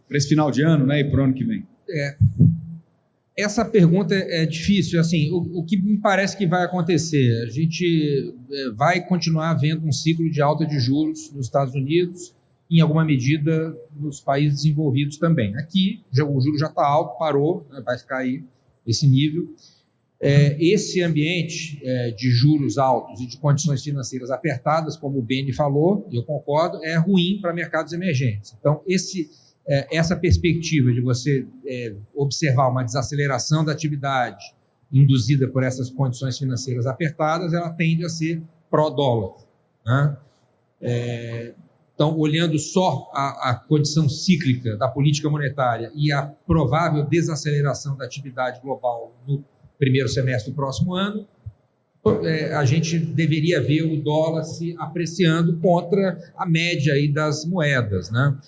Para esse final de ano, né, e para o ano que vem?
Essa pergunta é difícil. Assim, o que me parece que vai acontecer? A gente vai continuar vendo um ciclo de alta de juros nos Estados Unidos, em alguma medida nos países desenvolvidos também. Aqui, o juro já está alto, parou, né, vai ficar aí esse nível. Esse ambiente de juros altos e de condições financeiras apertadas, como o Beni falou, e eu concordo, é ruim para mercados emergentes. Então, essa perspectiva de você observar uma desaceleração da atividade induzida por essas condições financeiras apertadas, ela tende a ser pró-dólar, né? Então, olhando só a condição cíclica da política monetária e a provável desaceleração da atividade global no primeiro semestre do próximo ano, a gente deveria ver o dólar se apreciando contra a média aí das moedas, né?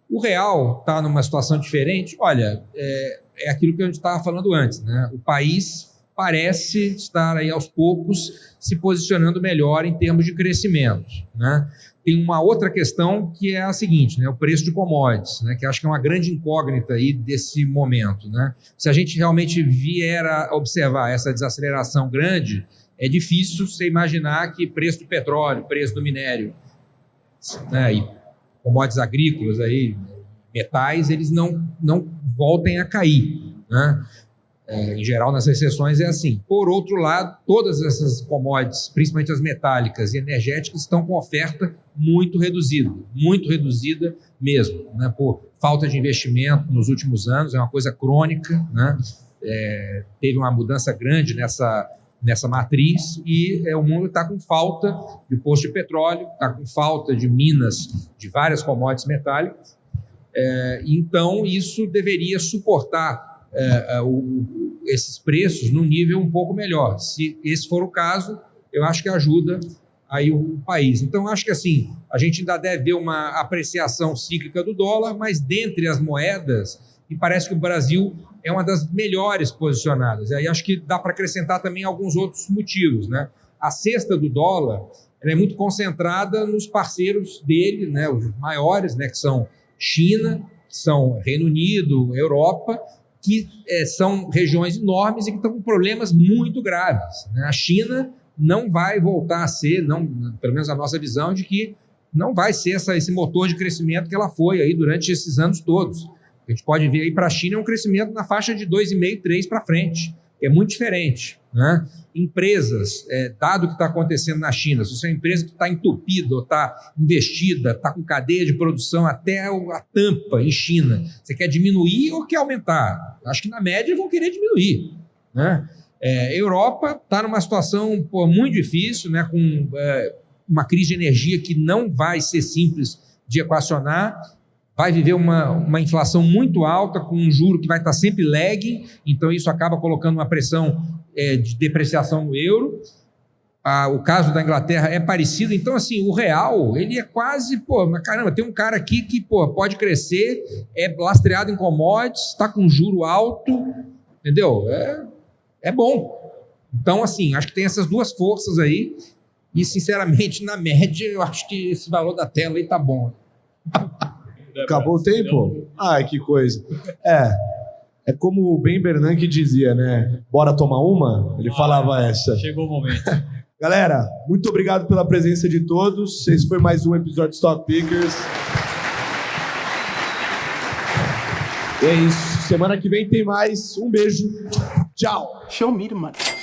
O real está numa situação diferente. Olha, é aquilo que a gente estava falando antes, né? O país parece estar aí aos poucos se posicionando melhor em termos de crescimento, né? Tem uma outra questão que é a seguinte, né? O preço de commodities, né? Que acho que é uma grande incógnita aí desse momento, né? Se a gente realmente vier a observar essa desaceleração grande, é difícil você imaginar que preço do petróleo, preço do minério, né, e commodities agrícolas, aí, metais, eles não voltem a cair, né? Em geral, nas recessões é assim. Por outro lado, todas essas commodities, principalmente as metálicas e energéticas, estão com oferta muito reduzida mesmo, né? Por falta de investimento nos últimos anos, é uma coisa crônica, né? Teve uma mudança grande nessa matriz e o mundo está com falta de posto de petróleo, está com falta de minas de várias commodities metálicas. Então, isso deveria suportar esses preços num nível um pouco melhor. Se esse for o caso, eu acho que ajuda aí o país. Então, acho que assim, a gente ainda deve ver uma apreciação cíclica do dólar, mas dentre as moedas, me parece que o Brasil é uma das melhores posicionadas. E aí acho que dá para acrescentar também alguns outros motivos, né? A cesta do dólar, ela é muito concentrada nos parceiros dele, né? Os maiores, né? Que são China, que são Reino Unido, Europa, que são regiões enormes e que estão com problemas muito graves, né? A China não vai voltar a ser, pelo menos a nossa visão, de que não vai ser esse motor de crescimento que ela foi aí durante esses anos todos. A gente pode ver aí para a China um crescimento na faixa de 2,5%, 3% para frente, que é muito diferente, né? Empresas, dado o que está acontecendo na China, se você é uma empresa que está entupida ou está investida, está com cadeia de produção até a tampa em China, você quer diminuir ou quer aumentar? Acho que na média vão querer diminuir, né? Europa está numa situação muito difícil, né? Com uma crise de energia que não vai ser simples de equacionar. vai viver uma inflação muito alta, com um juro que vai estar sempre lagging, então isso acaba colocando uma pressão de depreciação no euro. O caso da Inglaterra é parecido, então assim, o real, ele é quase, mas caramba, tem um cara aqui que, pode crescer, é lastreado em commodities, está com juro alto, entendeu? É bom. Então, assim, acho que tem essas duas forças aí, e sinceramente, na média, eu acho que esse valor da tela aí tá bom.
Acabou o tempo? Ai, que coisa. É como o Ben Bernanke dizia, né? Bora tomar uma? Ele falava essa.
Chegou o momento.
Galera, muito obrigado pela presença de todos. Esse foi mais um episódio de Stock Pickers. E é isso. Semana que vem tem mais. Um beijo. Tchau.
Show me the money.